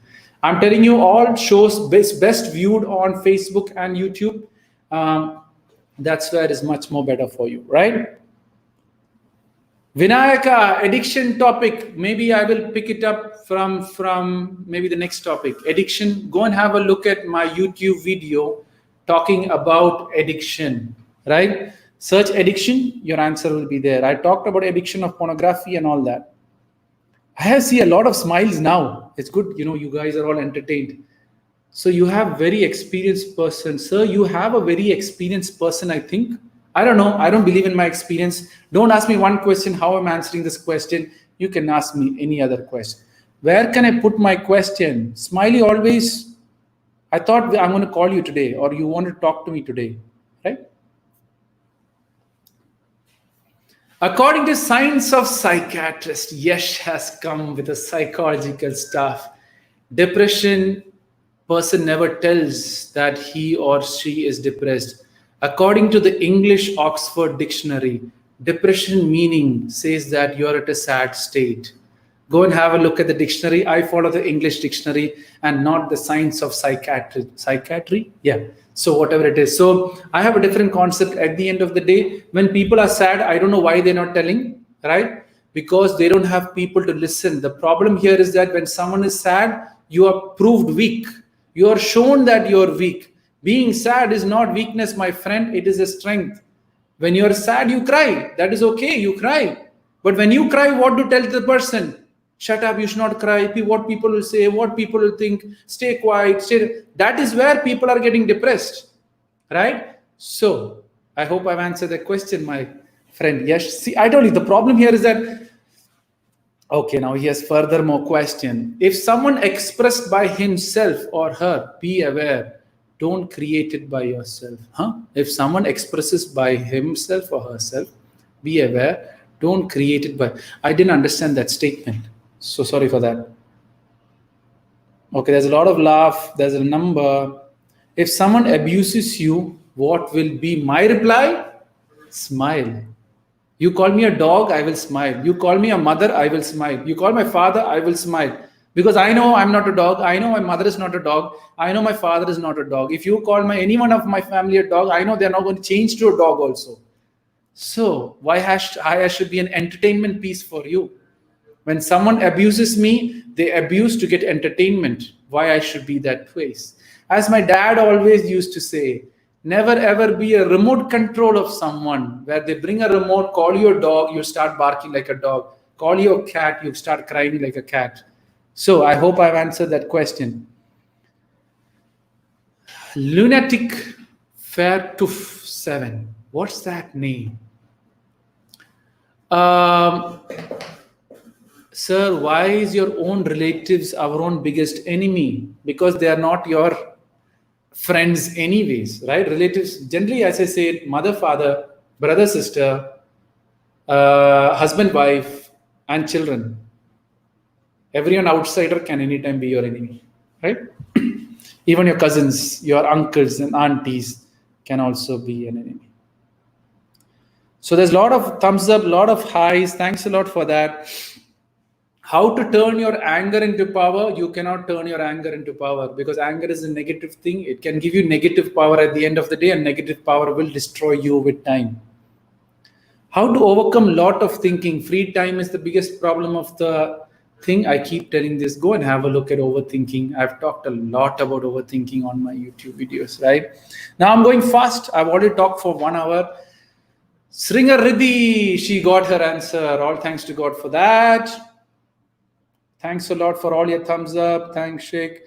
I'm telling you, all shows best viewed on Facebook and YouTube. That's where it's much more better for you, right? Vinayaka, addiction topic. Maybe I will pick it up from maybe the next topic. Addiction. Go and have a look at my YouTube video talking about addiction, right? Search addiction, your answer will be there. I talked about addiction of pornography and all that. I see a lot of smiles now. It's good, you guys are all entertained. So you have very experienced person. Sir, you have a very experienced person, I think. I don't know. I don't believe in my experience. Don't ask me one question, how I'm answering this question. You can ask me any other question. Where can I put my question? Smiley always, I thought I'm going to call you today or you want to talk to me today, right? According to Science of Psychiatrist, Yash has come with a psychological stuff. Depression, person never tells that he or she is depressed. According to the English Oxford Dictionary, depression meaning says that you're at a sad state. Go and have a look at the dictionary. I follow the English dictionary and not the Science of Psychiatry. Psychiatry? Yeah. So whatever it is. So I have a different concept at the end of the day. When people are sad, I don't know why they're not telling, right? Because they don't have people to listen. The problem here is that when someone is sad, you are proved weak. You are shown that you're weak. Being sad is not weakness, my friend. It is a strength. When you're sad, you cry. That is okay. You cry. But when you cry, what to tell the person? Shut up, you should not cry. What people will say, what people will think, stay quiet. That is where people are getting depressed, right? So I hope I've answered the question, my friend. Yes, see, I told you the problem here is that, okay, now he has further more question. If someone expressed by himself or her, be aware, don't create it by yourself. If someone expresses by himself or herself, be aware, don't create it by. I didn't understand that statement. So sorry for that. Okay, there's a lot of laugh. There's a number. If someone abuses you, what will be my reply? Smile. You call me a dog, I will smile. You call me a mother, I will smile. You call my father, I will smile. Because I know I'm not a dog. I know my mother is not a dog. I know my father is not a dog. If you call anyone of my family a dog, I know they're not going to change to a dog also. So why I should be an entertainment piece for you? When someone abuses me, they abuse to get entertainment. Why I should be that place? As my dad always used to say, never ever be a remote control of someone where they bring a remote, call your dog, you start barking like a dog. Call your cat, you start crying like a cat. So I hope I've answered that question. Lunatic Fair Tooth 7. What's that name? Sir, why is your own relatives our own biggest enemy? Because they are not your friends anyways, right? Relatives, generally, as I said, mother, father, brother, sister, husband, wife, and children. Everyone outsider can anytime be your enemy, right? Even your cousins, your uncles and aunties can also be an enemy. So there's a lot of thumbs up, a lot of highs. Thanks a lot for that. How to turn your anger into power? You cannot turn your anger into power because anger is a negative thing. It can give you negative power at the end of the day, and negative power will destroy you with time. How to overcome lot of thinking? Free time is the biggest problem of the thing. I keep telling this, go and have a look at overthinking. I've talked a lot about overthinking on my YouTube videos, right? Now I'm going fast. I've already talked for 1 hour. Sringer Riddhi, she got her answer. All thanks to God for that. Thanks a lot for all your thumbs up. Thanks, Sheikh.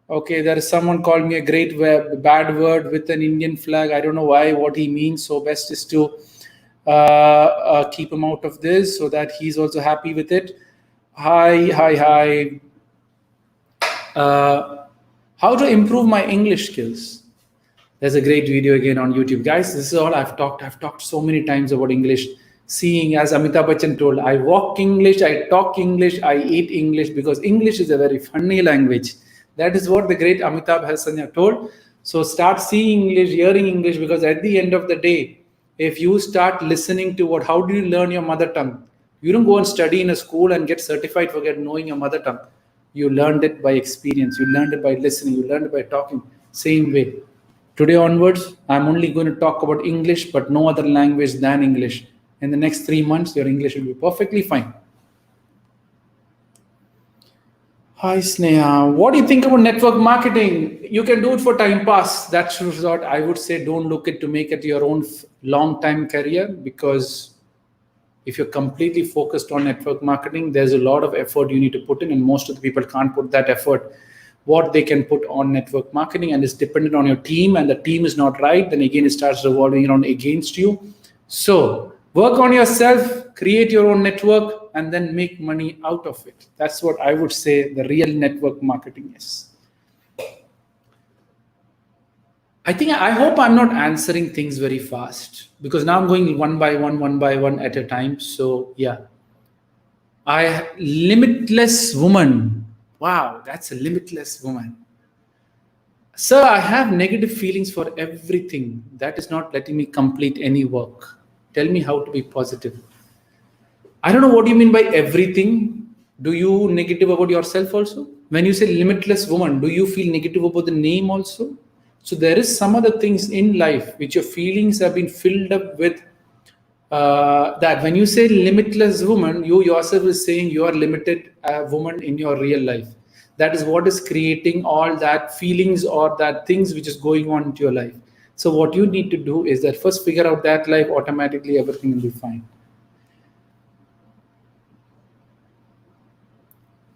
Okay, there is someone called me a great bad word with an Indian flag. I don't know why, what he means. So best is to keep him out of this so that he's also happy with it. Hi. How to improve my English skills? There's a great video again on YouTube. Guys, this is all I've talked. I've talked so many times about English. Seeing, as Amitabh Bachchan told, I walk English, I talk English, I eat English, because English is a very funny language. That is what the great Amitabh Bachchan told. So start seeing English, hearing English, because at the end of the day, if you start listening to how do you learn your mother tongue? You don't go and study in a school and get certified for knowing your mother tongue. You learned it by experience. You learned it by listening. You learned it by talking. Same way. Today onwards, I'm only going to talk about English, but no other language than English. In the next 3 months, your English will be perfectly fine. Hi, Sneha. What do you think about network marketing? You can do it for time pass. That's what I would say. Don't look it to make it your own long-time career, because if you're completely focused on network marketing, there's a lot of effort you need to put in, and most of the people can't put that effort what they can put on network marketing, and it's dependent on your team, and the team is not right, then again it starts revolving around against you. So work on yourself, create your own network, and then make money out of it. That's what I would say the real network marketing is. I hope I'm not answering things very fast, because now I'm going one by one at a time. So yeah, limitless woman. Wow, that's a limitless woman. Sir, I have negative feelings for everything. That is not letting me complete any work. Tell me how to be positive. I don't know what you mean by everything. Do you negative about yourself also? When you say limitless woman, do you feel negative about the name also? So there is some other things in life which your feelings have been filled up with. That when you say limitless woman, you yourself is saying you are limited woman in your real life. That is what is creating all that feelings or that things which is going on into your life. So what you need to do is that first figure out that life, automatically everything will be fine.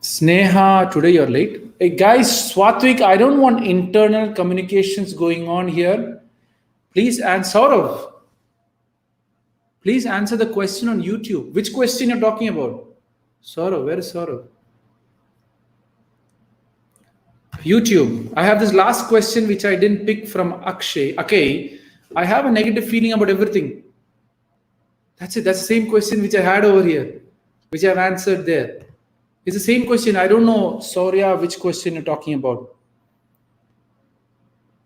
Sneha, today you're late. Hey guys, Swatwik, I don't want internal communications going on here. Please answer, Saurav. Please answer the question on YouTube. Which question you're talking about? Saurav, where is Saurav? YouTube. I have this last question which I didn't pick from Akshay. Okay, I have a negative feeling about everything. That's it. That's the same question which I had over here, which I've answered there. It's the same question. I don't know, Saurya, which question you're talking about.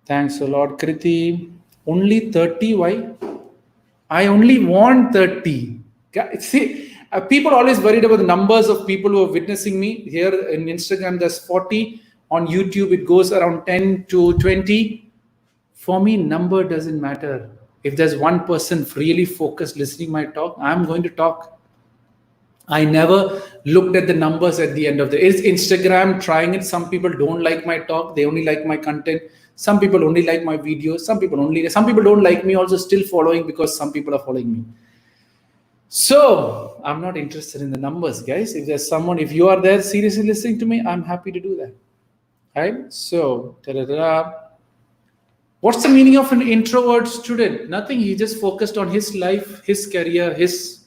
Thanks a lot, Kriti. Only 30, why? I only want 30. See, people always worried about the numbers of people who are witnessing me. Here in Instagram, there's 40. On YouTube, it goes around 10 to 20. For me, number doesn't matter. If there's one person really focused listening my talk, I'm going to talk. I never looked at the numbers at the end of the. Is Instagram trying it? Some people don't like my talk. They only like my content. Some people only like my videos. Some people don't like me. Also, still following because some people are following me. So I'm not interested in the numbers, guys. If there's someone, if you are there seriously listening to me, I'm happy to do that. Right? So, ta-da-da-da. What's the meaning of an introvert student? Nothing. He just focused on his life, his career, his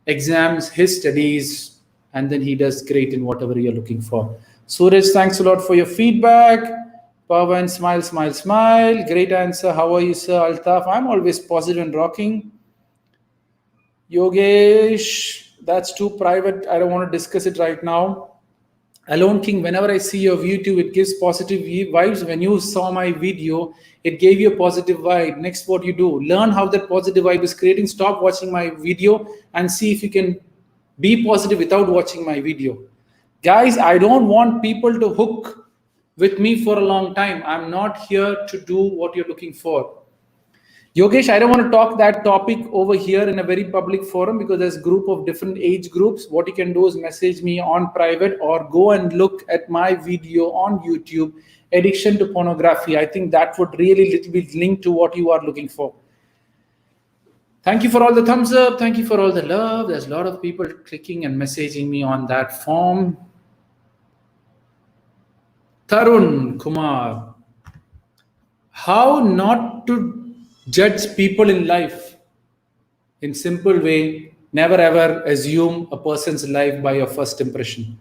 exams, his studies, and then he does great in whatever you're looking for. Suraj, thanks a lot for your feedback. Pavan, smile, smile, smile. Great answer. How are you, sir? Altaf, I'm always positive and rocking. Yogesh, that's too private. I don't want to discuss it right now. Alone King, whenever I see your YouTube, it gives positive vibes. When you saw my video, it gave you a positive vibe. Next, what you do, learn how that positive vibe is creating. Stop watching my video and see if you can be positive without watching my video. Guys, I don't want people to hook with me for a long time. I'm not here to do what you're looking for. Yogesh, I don't want to talk that topic over here in a very public forum because there's a group of different age groups. What you can do is message me on private or go and look at my video on YouTube, Addiction to Pornography. I think that would really little bit link to what you are looking for. Thank you for all the thumbs up. Thank you for all the love. There's a lot of people clicking and messaging me on that form. Tarun Kumar, how not to judge people in life? In simple way, never ever assume a person's life by your first impression.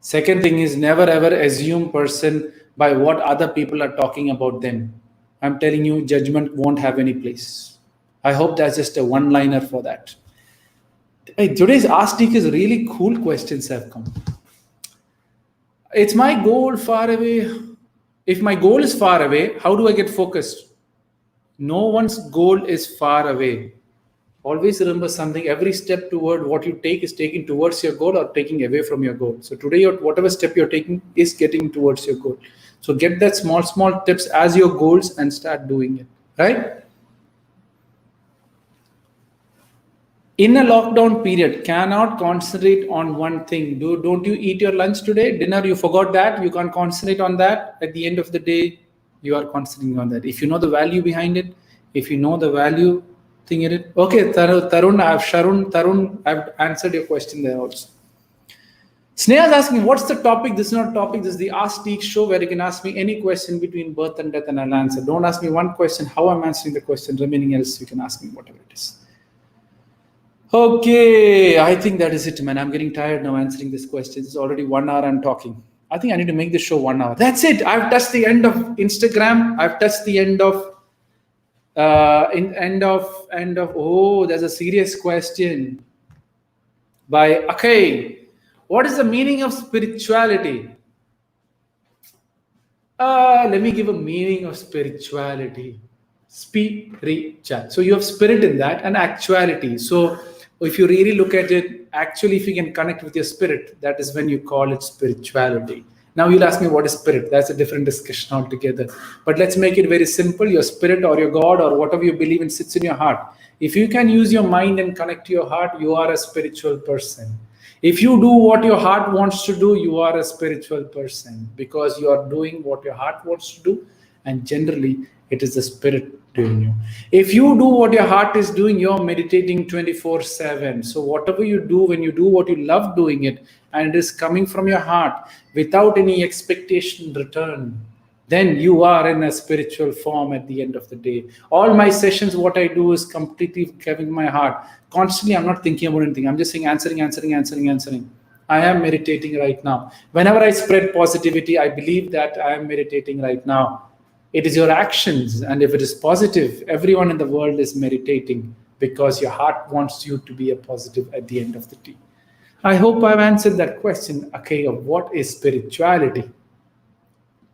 Second thing is never ever assume person by what other people are talking about them. I'm telling you, judgment won't have any place. I hope that's just a one-liner for that. Hey, today's Ask Deek is really cool questions have come. It's my goal far away. If my goal is far away, how do I get focused? No one's goal is far away. Always remember something. Every step toward what you take is taking towards your goal or taking away from your goal. So today, whatever step you're taking is getting towards your goal. So get that small tips as your goals and start doing it, right? In a lockdown period, cannot concentrate on one thing. Don't you eat your lunch today? Dinner, you forgot that. You can't concentrate on that. At the end of the day, you are concentrating on that. If you know the value behind it, if you know the value thing in it. Okay, Tarun, I've answered your question there also. Sneha's asking, what's the topic? This is not a topic. This is the Ask Deek show where you can ask me any question between birth and death and I'll answer. Don't ask me one question, how I'm answering the question. Remaining else, you can ask me whatever it is. Okay, I think that is it, man. I'm getting tired now answering this question. It's already 1 hour I'm talking. I think I need to make this show 1 hour. That's it. I've touched the end of Instagram. I've touched the end of oh, there's a serious question by Akay. What is the meaning of spirituality? Let me give a meaning of spirituality. Spiritual. So you have spirit in that and actuality. So if you really look at it, actually, if you can connect with your spirit, that is when you call it spirituality. Now you'll ask me what is spirit. That's a different discussion altogether. But let's make it very simple. Your spirit or your God or whatever you believe in sits in your heart. If you can use your mind and connect to your heart, you are a spiritual person. If you do what your heart wants to do, you are a spiritual person because you are doing what your heart wants to do. And generally, it is the spirit doing you. If you do what your heart is doing, you're meditating 24/7. So whatever you do, when you do what you love doing it, and it is coming from your heart without any expectation return, then you are in a spiritual form at the end of the day. All my sessions, what I do is completely having my heart. Constantly, I'm not thinking about anything. I'm just saying answering. I am meditating right now. Whenever I spread positivity, I believe that I am meditating right now. It is your actions. And if it is positive, everyone in the world is meditating because your heart wants you to be a positive at the end of the day. I hope I've answered that question, okay, of what is spirituality.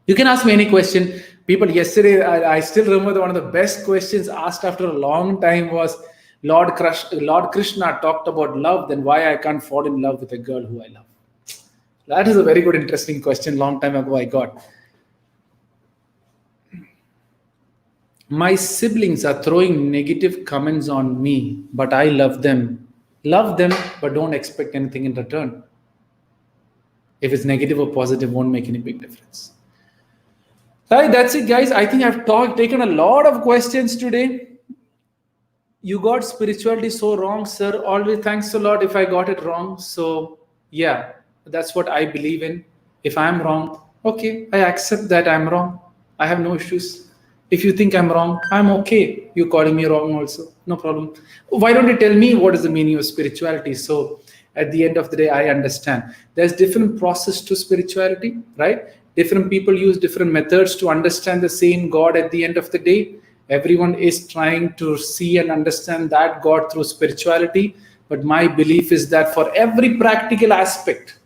You can ask me any question. People, yesterday, I still remember one of the best questions asked after a long time was, Lord Krishna talked about love, then why I can't fall in love with a girl who I love? That is a very good, interesting question. Long time ago I got. My siblings are throwing negative comments on me, but I love them. Love them, but don't expect anything in return. If it's negative or positive, won't make any big difference. Right, that's it, guys. I think I've taken a lot of questions today. You got spirituality so wrong, sir. Always thanks a lot if I got it wrong. So, yeah, that's what I believe in. If I'm wrong, okay, I accept that I'm wrong. I have no issues. If you think I'm wrong, I'm okay. You calling me wrong also, no problem. Why don't you tell me what is the meaning of spirituality? So, at the end of the day, I understand. There's different process to spirituality, right? Different people use different methods to understand the same God at the end of the day. Everyone is trying to see and understand that God through spirituality. But my belief is that for every practical aspect,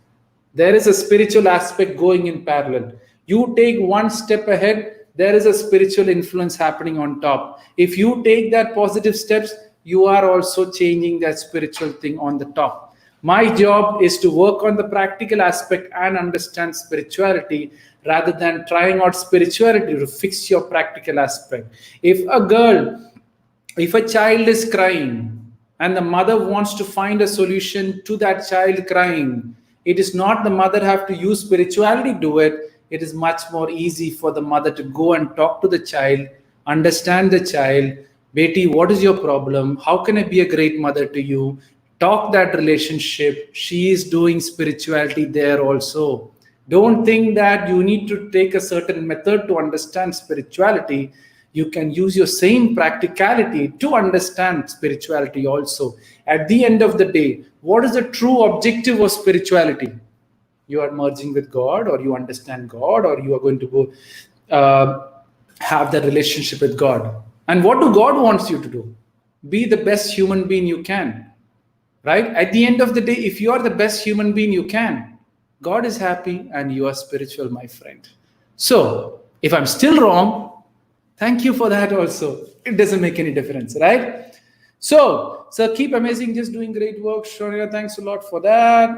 there is a spiritual aspect going in parallel. You take one step ahead, there is a spiritual influence happening on top. If you take that positive steps, you are also changing that spiritual thing on the top. My job is to work on the practical aspect and understand spirituality rather than trying out spirituality to fix your practical aspect. If a child is crying and the mother wants to find a solution to that child crying, it is not the mother have to use spirituality to do it. It is much more easy for the mother to go and talk to the child, understand the child. Beti, what is your problem? How can I be a great mother to you? Talk that relationship. She is doing spirituality there also. Don't think that you need to take a certain method to understand spirituality. You can use your same practicality to understand spirituality also. At the end of the day, what is the true objective of spirituality? You are merging with God, or you understand God, or you are going to go have that relationship with God. And what do God wants you to do? Be the best human being you can. Right? At the end of the day, if you are the best human being you can, God is happy and you are spiritual, my friend. So, if I'm still wrong, thank you for that also. It doesn't make any difference, right? So, keep amazing, just doing great work. Shonia, thanks a lot for that.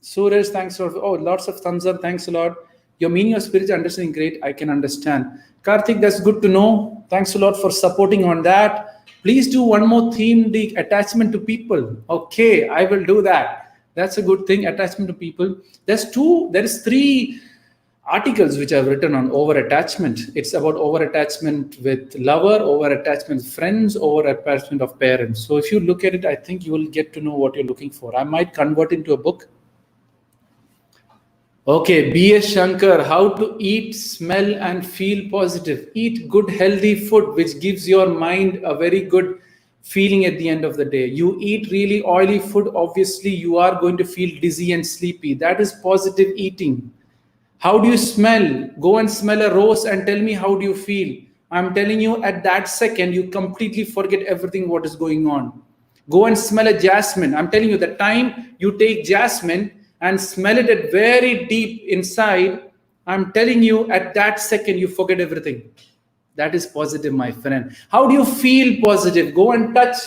Suraj, thanks a lot. Oh, lots of thumbs up. Thanks a lot. Your meaning of spiritual understanding, great. I can understand. Karthik, that's good to know. Thanks a lot for supporting on that. Please do one more theme, the attachment to people. Okay, I will do that. That's a good thing, attachment to people. There is 3 articles which I've written on over-attachment. It's about over-attachment with lover, over-attachment with friends, over-attachment of parents. So if you look at it, I think you will get to know what you're looking for. I might convert into a book. Okay, B.S. Shankar, how to eat, smell, and feel positive. Eat good, healthy food, which gives your mind a very good feeling at the end of the day. You eat really oily food, obviously, you are going to feel dizzy and sleepy. That is positive eating. How do you smell? Go and smell a rose and tell me how do you feel. I'm telling you, at that second, you completely forget everything what is going on. Go and smell a jasmine. I'm telling you, the time you take jasmine and smell it at very deep inside, I'm telling you, at that second, you forget everything. That is positive, my friend. How do you feel positive? Go and touch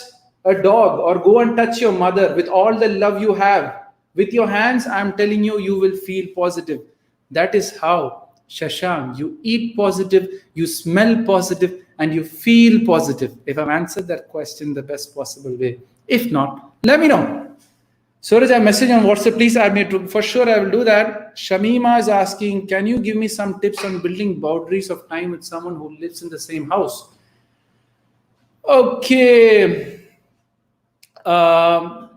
a dog or go and touch your mother with all the love you have. With your hands, I'm telling you, you will feel positive. That is how, Shashank, you eat positive, you smell positive, and you feel positive. If I've answered that question the best possible way. If not, let me know. Suraj, I message on WhatsApp, please add me to, for sure I will do that. Shamima is asking, can you give me some tips on building boundaries of time with someone who lives in the same house? Okay. How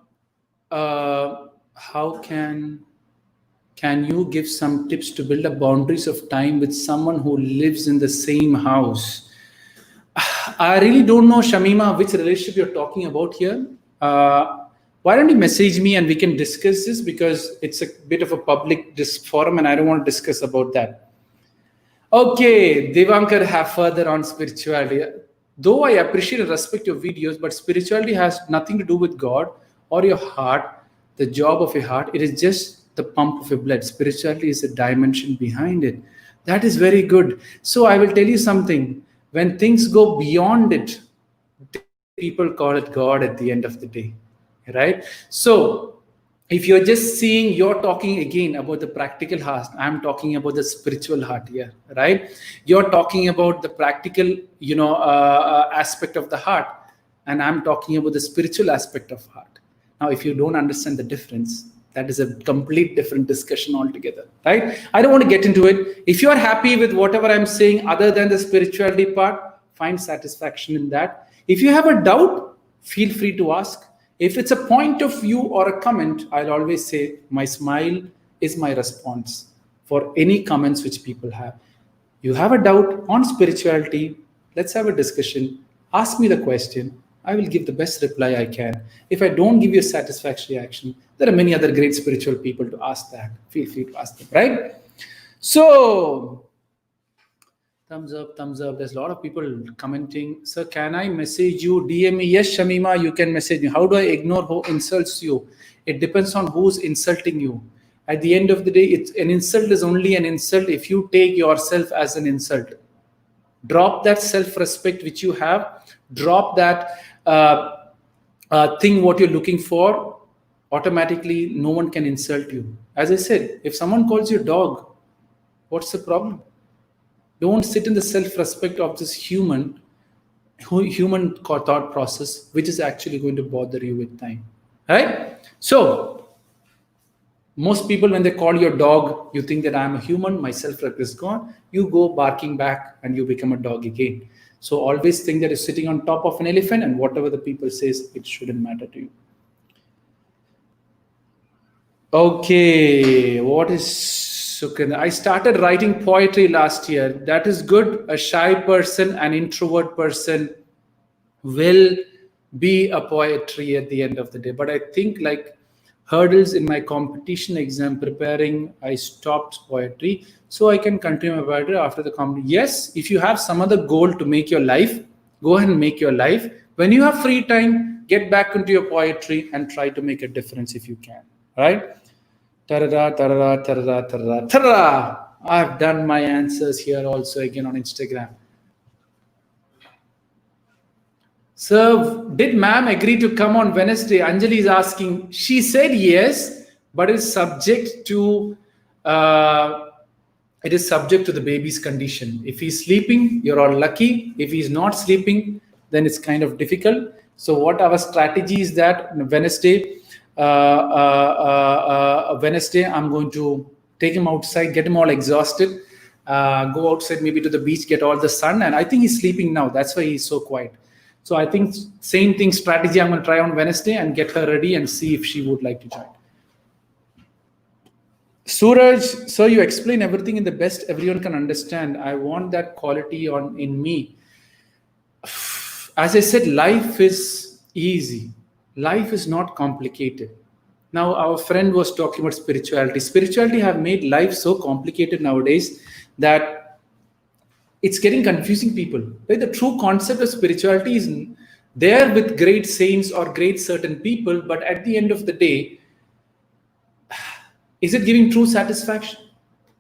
can you give some tips to build up boundaries of time with someone who lives in the same house? I really don't know, Shamima, which relationship you're talking about here. Why don't you message me and we can discuss this, because it's a bit of a public forum and I don't want to discuss about that. Okay, Devankar, have further on spirituality. Though I appreciate and respect your videos, but spirituality has nothing to do with God or your heart, the job of your heart. It is just the pump of your blood. Spirituality is a dimension behind it. That is very good. So I will tell you something. When things go beyond it, people call it God at the end of the day, right? So if you're just seeing, you're talking again about the practical heart. I'm talking about the spiritual heart here, right? You're talking about the practical, aspect of the heart, and I'm talking about the spiritual aspect of heart. Now, if you don't understand the difference, that is a complete different discussion altogether, right? I don't want to get into it. If you are happy with whatever I'm saying, other than the spirituality part, find satisfaction in that. If you have a doubt, feel free to ask. If it's a point of view or a comment, I'll always say my smile is my response for any comments which people have. You have a doubt on spirituality, let's have a discussion. Ask me the question. I will give the best reply I can. If I don't give you a satisfactory reaction, there are many other great spiritual people to ask that. Feel free to ask them, right? So, thumbs up, thumbs up. There's a lot of people commenting. Sir, can I message you? DM me. Yes, Shamima, you can message me. How do I ignore who insults you? It depends on who's insulting you. At the end of the day, an insult is only an insult if you take yourself as an insult. Drop that self-respect which you have. Drop that thing what you're looking for. Automatically, no one can insult you. As I said, if someone calls you dog, what's the problem? Don't sit in the self-respect of this human thought process, which is actually going to bother you with time. Right? So, most people, when they call your dog, you think that I'm a human, my self-respect is gone. You go barking back and you become a dog again. So always think that you're sitting on top of an elephant and whatever the people says, it shouldn't matter to you. Okay, what is Sukhinda? I started writing poetry last year. That is good. A shy person, an introvert person will be a poetry at the end of the day. But I think like hurdles in my competition exam preparing, I stopped poetry. So I can continue my poetry after the competition. Yes, if you have some other goal to make your life, go ahead and make your life. When you have free time, get back into your poetry and try to make a difference if you can. Right? Ta-da, ta-da, ta-da, ta-da, ta-da. I've done my answers here also again on Instagram. So, did ma'am agree to come on Wednesday? Anjali is asking. She said yes, but it's subject to the baby's condition. If he's sleeping, you're all lucky. If he's not sleeping, then it's kind of difficult. So, what our strategy is that Wednesday, I'm going to take him outside, get him all exhausted, go outside maybe to the beach, get all the sun. And I think he's sleeping now. That's why he's so quiet. So I think same thing strategy I'm going to try on Wednesday and get her ready and see if she would like to join. Suraj, so you explain everything in the best everyone can understand. I want that quality in me. As I said, life is easy. Life is not complicated. Now, our friend was talking about spirituality. Spirituality have made life so complicated nowadays that it's getting confusing people. Right? The true concept of spirituality is there with great saints or great certain people, but at the end of the day, is it giving true satisfaction?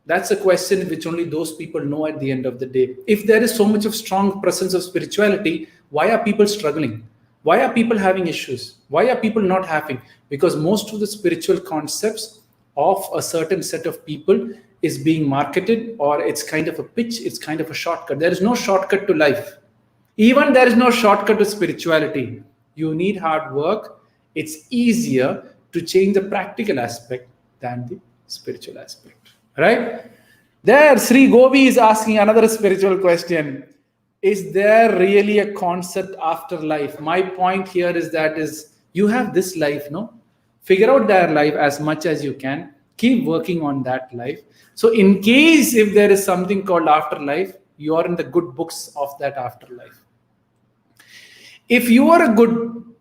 That's a question which only those people know at the end of the day. If there is so much of strong presence of spirituality, why are people struggling? Why are people having issues? Why are people not having? Because most of the spiritual concepts of a certain set of people is being marketed, or it's kind of a pitch, it's kind of a shortcut. There is no shortcut to life. Even there is no shortcut to spirituality. You need hard work. It's easier to change the practical aspect than the spiritual aspect. Right? There, Sri Gobi is asking another spiritual question. Is there really a concept after life? My point here is that you have this life, no? Figure out that life as much as you can. Keep working on that life. So in case if there is something called afterlife, you are in the good books of that afterlife. If you are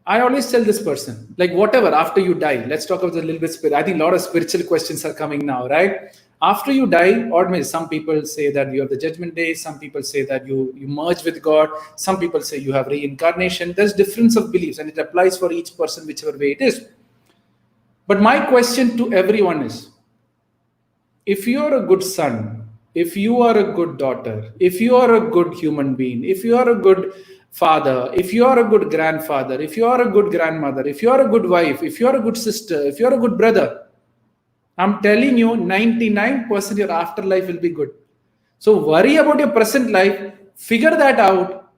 I always tell this person, like whatever, after you die, let's talk about a little bit spirit. I think a lot of spiritual questions are coming now, right? After you die, or maybe some people say that you have the judgment day. Some people say that you merge with God. Some people say you have reincarnation. There's difference of beliefs and it applies for each person, whichever way it is. But my question to everyone is, if you are a good son, if you are a good daughter, if you are a good human being, if you are a good father, if you are a good grandfather, if you are a good grandmother, if you are a good wife, if you are a good sister, if you are a good brother, I'm telling you, 99% your afterlife will be good. So worry about your present life, figure that out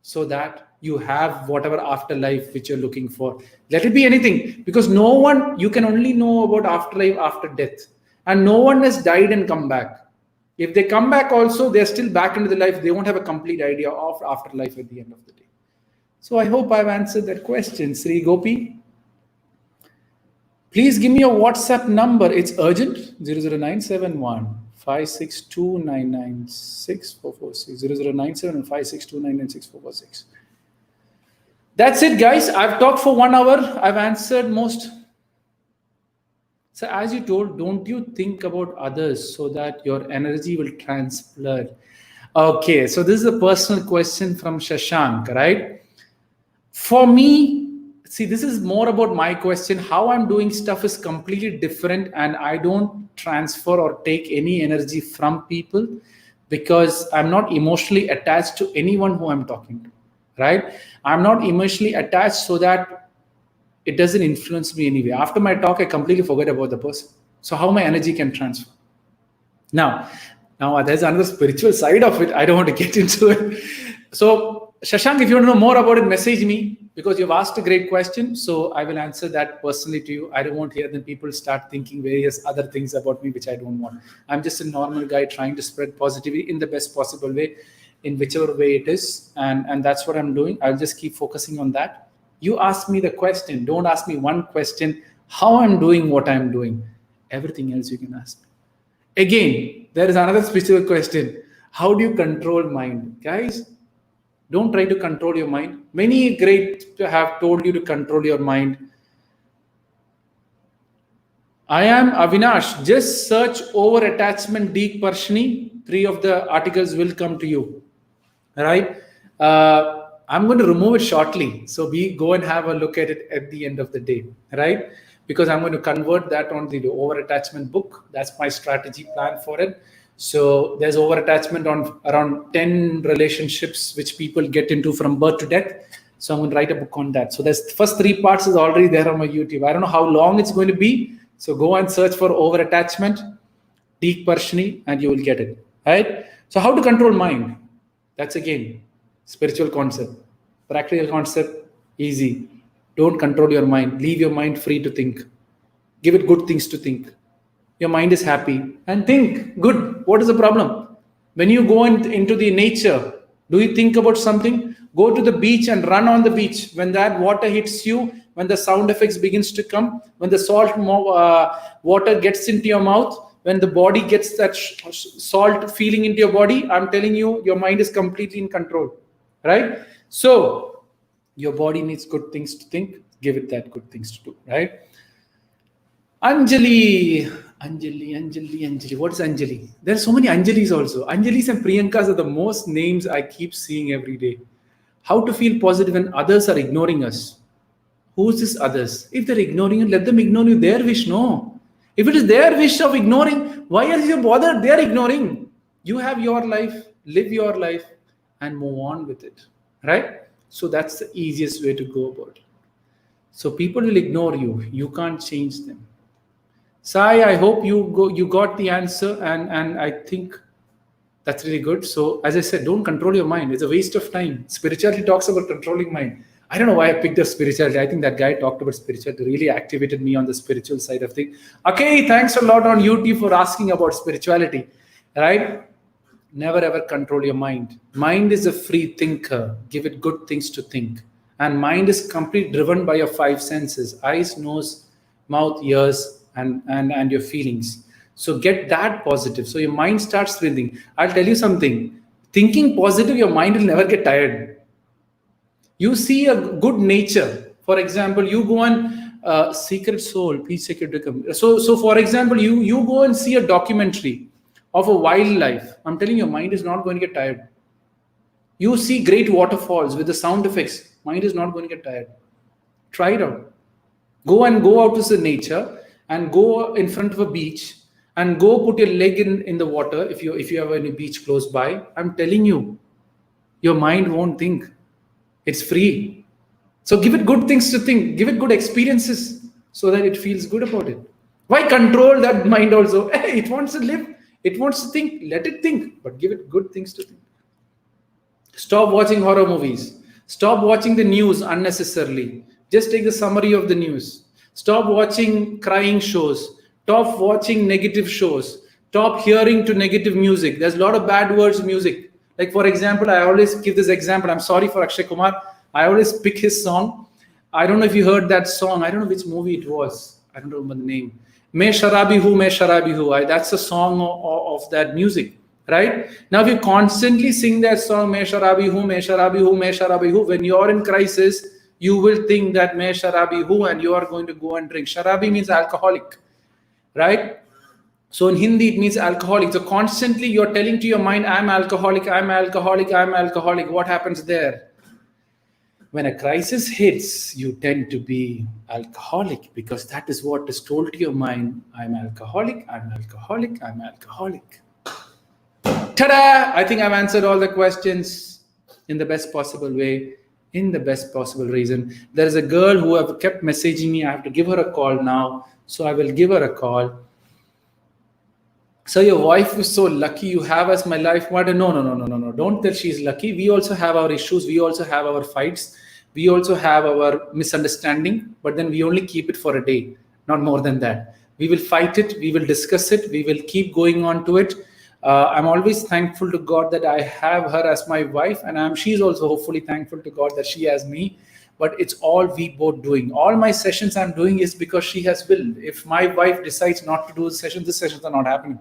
so that you have whatever afterlife which you're looking for. Let it be anything, because no one, you can only know about afterlife after death, and no one has died and come back. If they come back also, they're still back into the life. They won't have a complete idea of afterlife at the end of the day. So I hope I've answered that question. Sri Gopi, please give me your WhatsApp number. It's urgent. 00971 562996446. 0097 562996446. That's it, guys. I've talked for 1 hour. I've answered most. So as you told, don't you think about others so that your energy will transfer? Okay, so this is a personal question from Shashank, right? For me, see, this is more about my question. How I'm doing stuff is completely different, and I don't transfer or take any energy from people because I'm not emotionally attached to anyone who I'm talking to, right? I'm not emotionally attached so that it doesn't influence me anyway. After my talk, I completely forget about the person. So how my energy can transfer? Now there's another spiritual side of it. I don't want to get into it. So Shashank, if you want to know more about it, message me, because you've asked a great question. So I will answer that personally to you. I don't want here then people start thinking various other things about me, which I don't want. I'm just a normal guy trying to spread positivity in the best possible way, in whichever way it is. And that's what I'm doing. I'll just keep focusing on that. You ask me the question. Don't ask me one question, how I'm doing what I'm doing. Everything else you can ask me. Again, there is another spiritual question. How do you control mind? Guys, don't try to control your mind. Many great have told you to control your mind. I am Avinash. Just search over attachment Deek Parassini. 3 of the articles will come to you. All right. I'm going to remove it shortly. So go and have a look at it at the end of the day, right? Because I'm going to convert that on the over attachment book. That's my strategy plan for it. So there's over attachment on around 10 relationships which people get into from birth to death. So I'm going to write a book on that. So there's the first 3 parts is already there on my YouTube. I don't know how long it's going to be. So go and search for over attachment, Deek Parassini, and you will get it, right? So how to control mind? That's again spiritual concept, practical concept, easy. Don't control your mind. Leave your mind free to think. Give it good things to think. Your mind is happy and think good. What is the problem? When you go into the nature, do you think about something? Go to the beach and run on the beach. When that water hits you, when the sound effects begins to come, when the salt water gets into your mouth, when the body gets that salt feeling into your body, I'm telling you, your mind is completely in control. Right? So your body needs good things to think. Give it that good things to do. Right? Anjali. What is Anjali? There are so many Anjalis also. Anjalis and Priyankas are the most names I keep seeing every day. How to feel positive when others are ignoring us? Who's this others? If they're ignoring you, let them ignore you. Their wish, no. If it is their wish of ignoring, why are you bothered? They're ignoring. You have your life, live your life, and move on with it, right? So that's the easiest way to go about it. So people will ignore you. You can't change them. Sai, I hope you got the answer, and I think that's really good. So as I said, don't control your mind. It's a waste of time. Spirituality talks about controlling mind. I don't know why I picked up spirituality. I think that guy talked about spirituality, really activated me on the spiritual side of things. Okay, thanks a lot on YouTube for asking about spirituality, right? Never ever control your mind. Mind is a free thinker. Give it good things to think. And mind is completely driven by your 5 senses: eyes, nose, mouth, ears, and your feelings. So get that positive. So your mind starts thinking. I'll tell you something. Thinking positive, your mind will never get tired. You see a good nature. For example, you go on Secret Soul, please check it. So for example, you go and see a documentary of a wildlife. I'm telling you, your mind is not going to get tired. You see great waterfalls with the sound effects. Mind is not going to get tired. Try it out. Go out to the nature and go in front of a beach and go put your leg in the water if you have any beach close by. I'm telling you, your mind won't think. It's free. So give it good things to think. Give it good experiences so that it feels good about it. Why control that mind also? It wants to live. It wants to think. Let it think. But give it good things to think. Stop watching horror movies. Stop watching the news unnecessarily. Just take the summary of the news. Stop watching crying shows. Stop watching negative shows. Stop hearing to negative music. There's a lot of bad words music. Like for example, I always give this example. I'm sorry for Akshay Kumar. I always pick his song. I don't know if you heard that song. I don't know which movie it was. I don't remember the name. Main Sharabi Hu, Main Sharabi Hu. That's the song of that music. Right? Now, if you constantly sing that song, Main Sharabi Hu, Main Sharabi Hu, Main Sharabi Hu, when you're in crisis, you will think that Main Sharabi Hu and you are going to go and drink. Sharabi means alcoholic. Right? So in Hindi, it means alcoholic. So constantly you're telling to your mind, I'm alcoholic, I'm alcoholic, I'm alcoholic. What happens there? When a crisis hits, you tend to be alcoholic because that is what is told to your mind. I'm alcoholic, I'm alcoholic, I'm alcoholic. Ta-da! I think I've answered all the questions in the best possible way, in the best possible reason. There is a girl who have kept messaging me. I have to give her a call now. So I will give her a call. So your wife is so lucky you have as my life partner. No. Don't tell she's lucky. We also have our issues. We also have our fights. We also have our misunderstanding. But then we only keep it for a day, not more than that. We will fight it. We will discuss it. We will keep going on to it. I'm always thankful to God that I have her as my wife. And she's also hopefully thankful to God that she has me. But it's all we both doing. All my sessions I'm doing is because she has willed. If my wife decides not to do the sessions are not happening,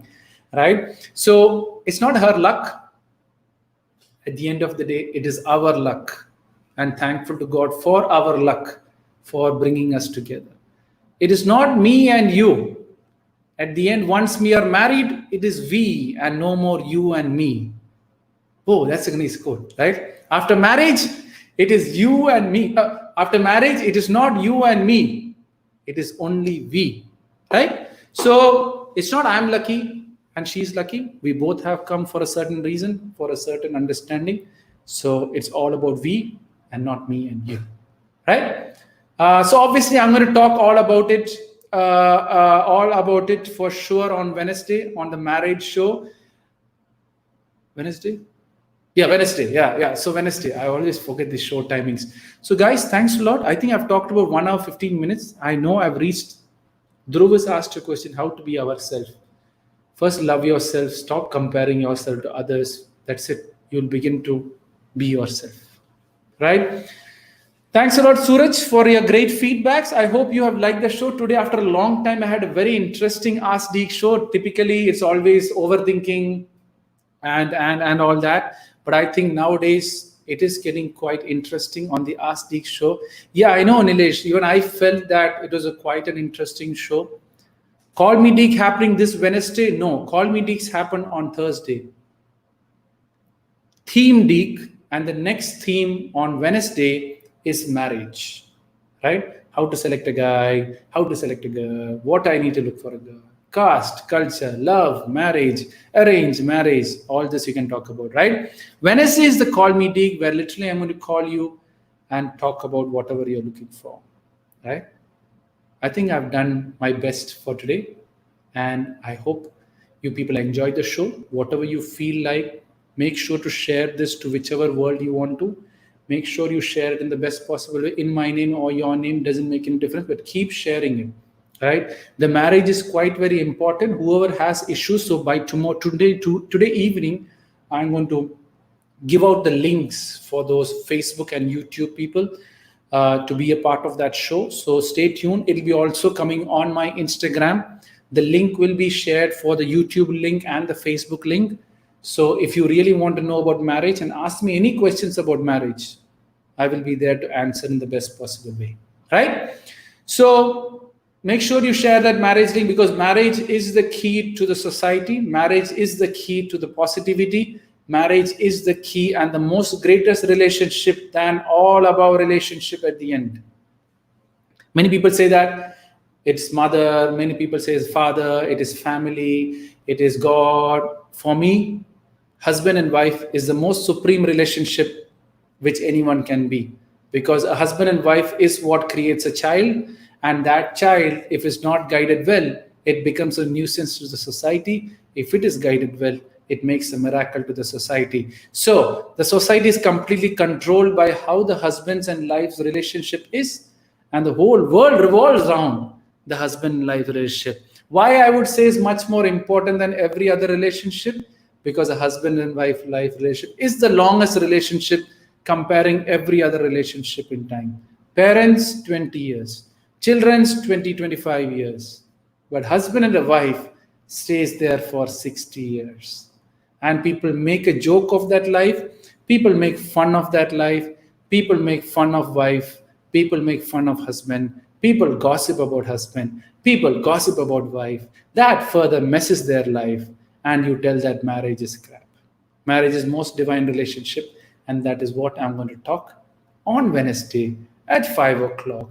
right? So it's not her luck. At the end of the day, it is our luck. And thankful to God for our luck, for bringing us together. It is not me and you. At the end, once we are married, it is we and no more you and me. Oh, that's a nice quote, right? After marriage, it is you and me. After marriage, it is not you and me. It is only we, right? So it's not I'm lucky and she's lucky. We both have come for a certain reason, for a certain understanding. So it's all about we and not me and you, right? So obviously, I'm going to talk all about it for sure on Wednesday on the marriage show. Wednesday? Yeah, Wednesday. Yeah. So Wednesday. I always forget the show timings. So guys, thanks a lot. I think I've talked about 1 hour, 15 minutes. I know I've reached. Dhruv has asked a question, how to be ourselves. First, love yourself. Stop comparing yourself to others. That's it. You'll begin to be yourself. Right? Thanks a lot, Suraj, for your great feedbacks. I hope you have liked the show today. After a long time, I had a very interesting Ask Deek show. Typically, it's always overthinking and all that. But I think nowadays it is getting quite interesting on the Ask Deek show. Yeah, I know, Nilesh. Even I felt that it was quite an interesting show. Call Me Deek happening this Wednesday? No, Call Me Deeks happen on Thursday. Theme Deek, and the next theme on Wednesday is marriage, right? How to select a guy, how to select a girl, what I need to look for a girl. Caste, culture, love, marriage, arranged marriage, all this you can talk about, right? Wednesday is the Call Me Deek, where literally I'm going to call you and talk about whatever you're looking for, right? I think I've done my best for today, and I hope you people enjoyed the show. Whatever you feel like, make sure to share this to whichever world you want to. Make sure you share it in the best possible way. In my name or your name doesn't make any difference, but keep sharing it. Right, the marriage is quite very important. Whoever has issues, so by today evening, I'm going to give out the links for those Facebook and YouTube people to be a part of that show. So stay tuned. It'll be also coming on my Instagram. The link will be shared for the YouTube link and the Facebook link. So if you really want to know about marriage and ask me any questions about marriage, I will be there to answer in the best possible way. Right? So make sure you share that marriage link, because marriage is the key to the society. Marriage is the key to the positivity. Marriage is the key and the most greatest relationship than all of our relationship at the end. Many people say that it's mother. Many people say it's father. It is family. It is God. For me, husband and wife is the most supreme relationship which anyone can be, because a husband and wife is what creates a child. And that child, if it's not guided well, it becomes a nuisance to the society. If it is guided well, it makes a miracle to the society. So the society is completely controlled by how the husbands and wives relationship is, and the whole world revolves around the husband and wife relationship. Why I would say is much more important than every other relationship, because a husband and wife relationship is the longest relationship comparing every other relationship in time. Parents 20 years, children's 20-25 years, but husband and a wife stays there for 60 years. And people make a joke of that life, people make fun of that life, people make fun of wife, people make fun of husband, people gossip about husband, people gossip about wife. That further messes their life, and you tell that marriage is crap. Marriage is most divine relationship, and that is what I'm going to talk on Wednesday at 5 o'clock,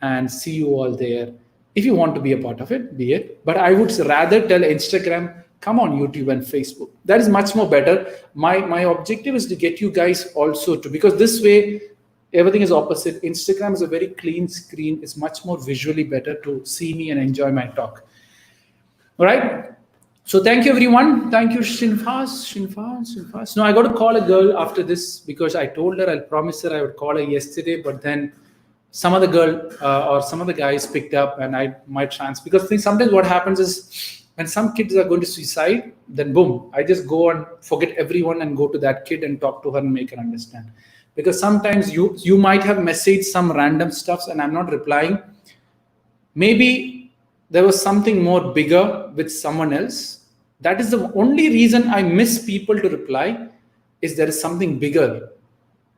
and see you all there. If you want to be a part of it, be it. But I would rather tell Instagram, come on YouTube and Facebook. That is much more better. My objective is to get you guys also to, because this way everything is opposite. Instagram is a very clean screen. It's much more visually better to see me and enjoy my talk. All right. So thank you, everyone. Thank you, Shinfas. No, I got to call a girl after this, because I told her, I'll promise her I would call her yesterday, but then some other girl or some other guys picked up, and I might chance, because sometimes what happens is when some kids are going to suicide, then boom, I just go and forget everyone and go to that kid and talk to her and make her understand. Because sometimes you might have messaged some random stuffs and I'm not replying. Maybe there was something more bigger with someone else. That is the only reason I miss people to reply, is there is something bigger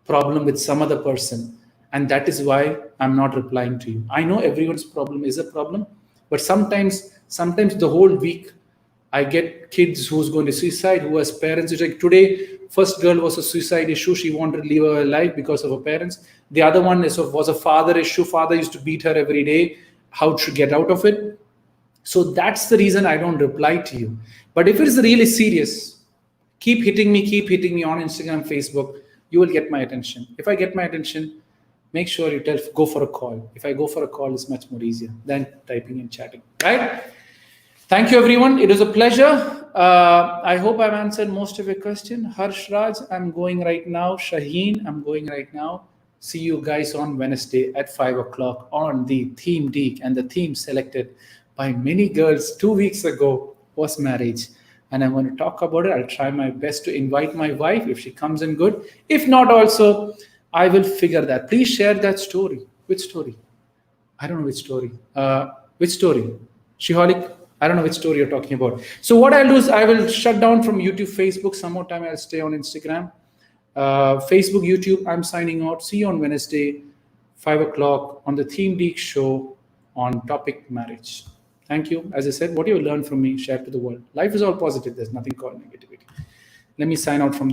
problem with some other person. And that is why I'm not replying to you. I know everyone's problem is a problem, but sometimes the whole week I get kids who's going to suicide, who has parents. It's like today, first girl was a suicide issue. She wanted to leave her life because of her parents. The other one was a father issue. Father used to beat her every day. How to get out of it? So that's the reason I don't reply to you. But if it is really serious, keep hitting me on Instagram, Facebook. You will get my attention. If I get my attention, make sure you go for a call. If I go for a call, it's much more easier than typing and chatting, right? Thank you, everyone. It was a pleasure. I hope I've answered most of your question. Harsh Raj, I'm going right now. Shaheen, I'm going right now. See you guys on Wednesday at 5 o'clock on the theme Deek. And the theme selected by many girls 2 weeks ago was marriage. And I'm going to talk about it. I'll try my best to invite my wife if she comes in good. If not, also, I will figure that. Please share that story. Which story? I don't know which story. Which story? Shiholic? I don't know which story you're talking about. So what I'll do is I will shut down from YouTube, Facebook. Some more time I'll stay on Instagram. Facebook, YouTube, I'm signing out. See you on Wednesday, 5 o'clock on the Theme Deek show on topic marriage. Thank you. As I said, what you learned from me, share to the world. Life is all positive. There's nothing called negativity. Let me sign out from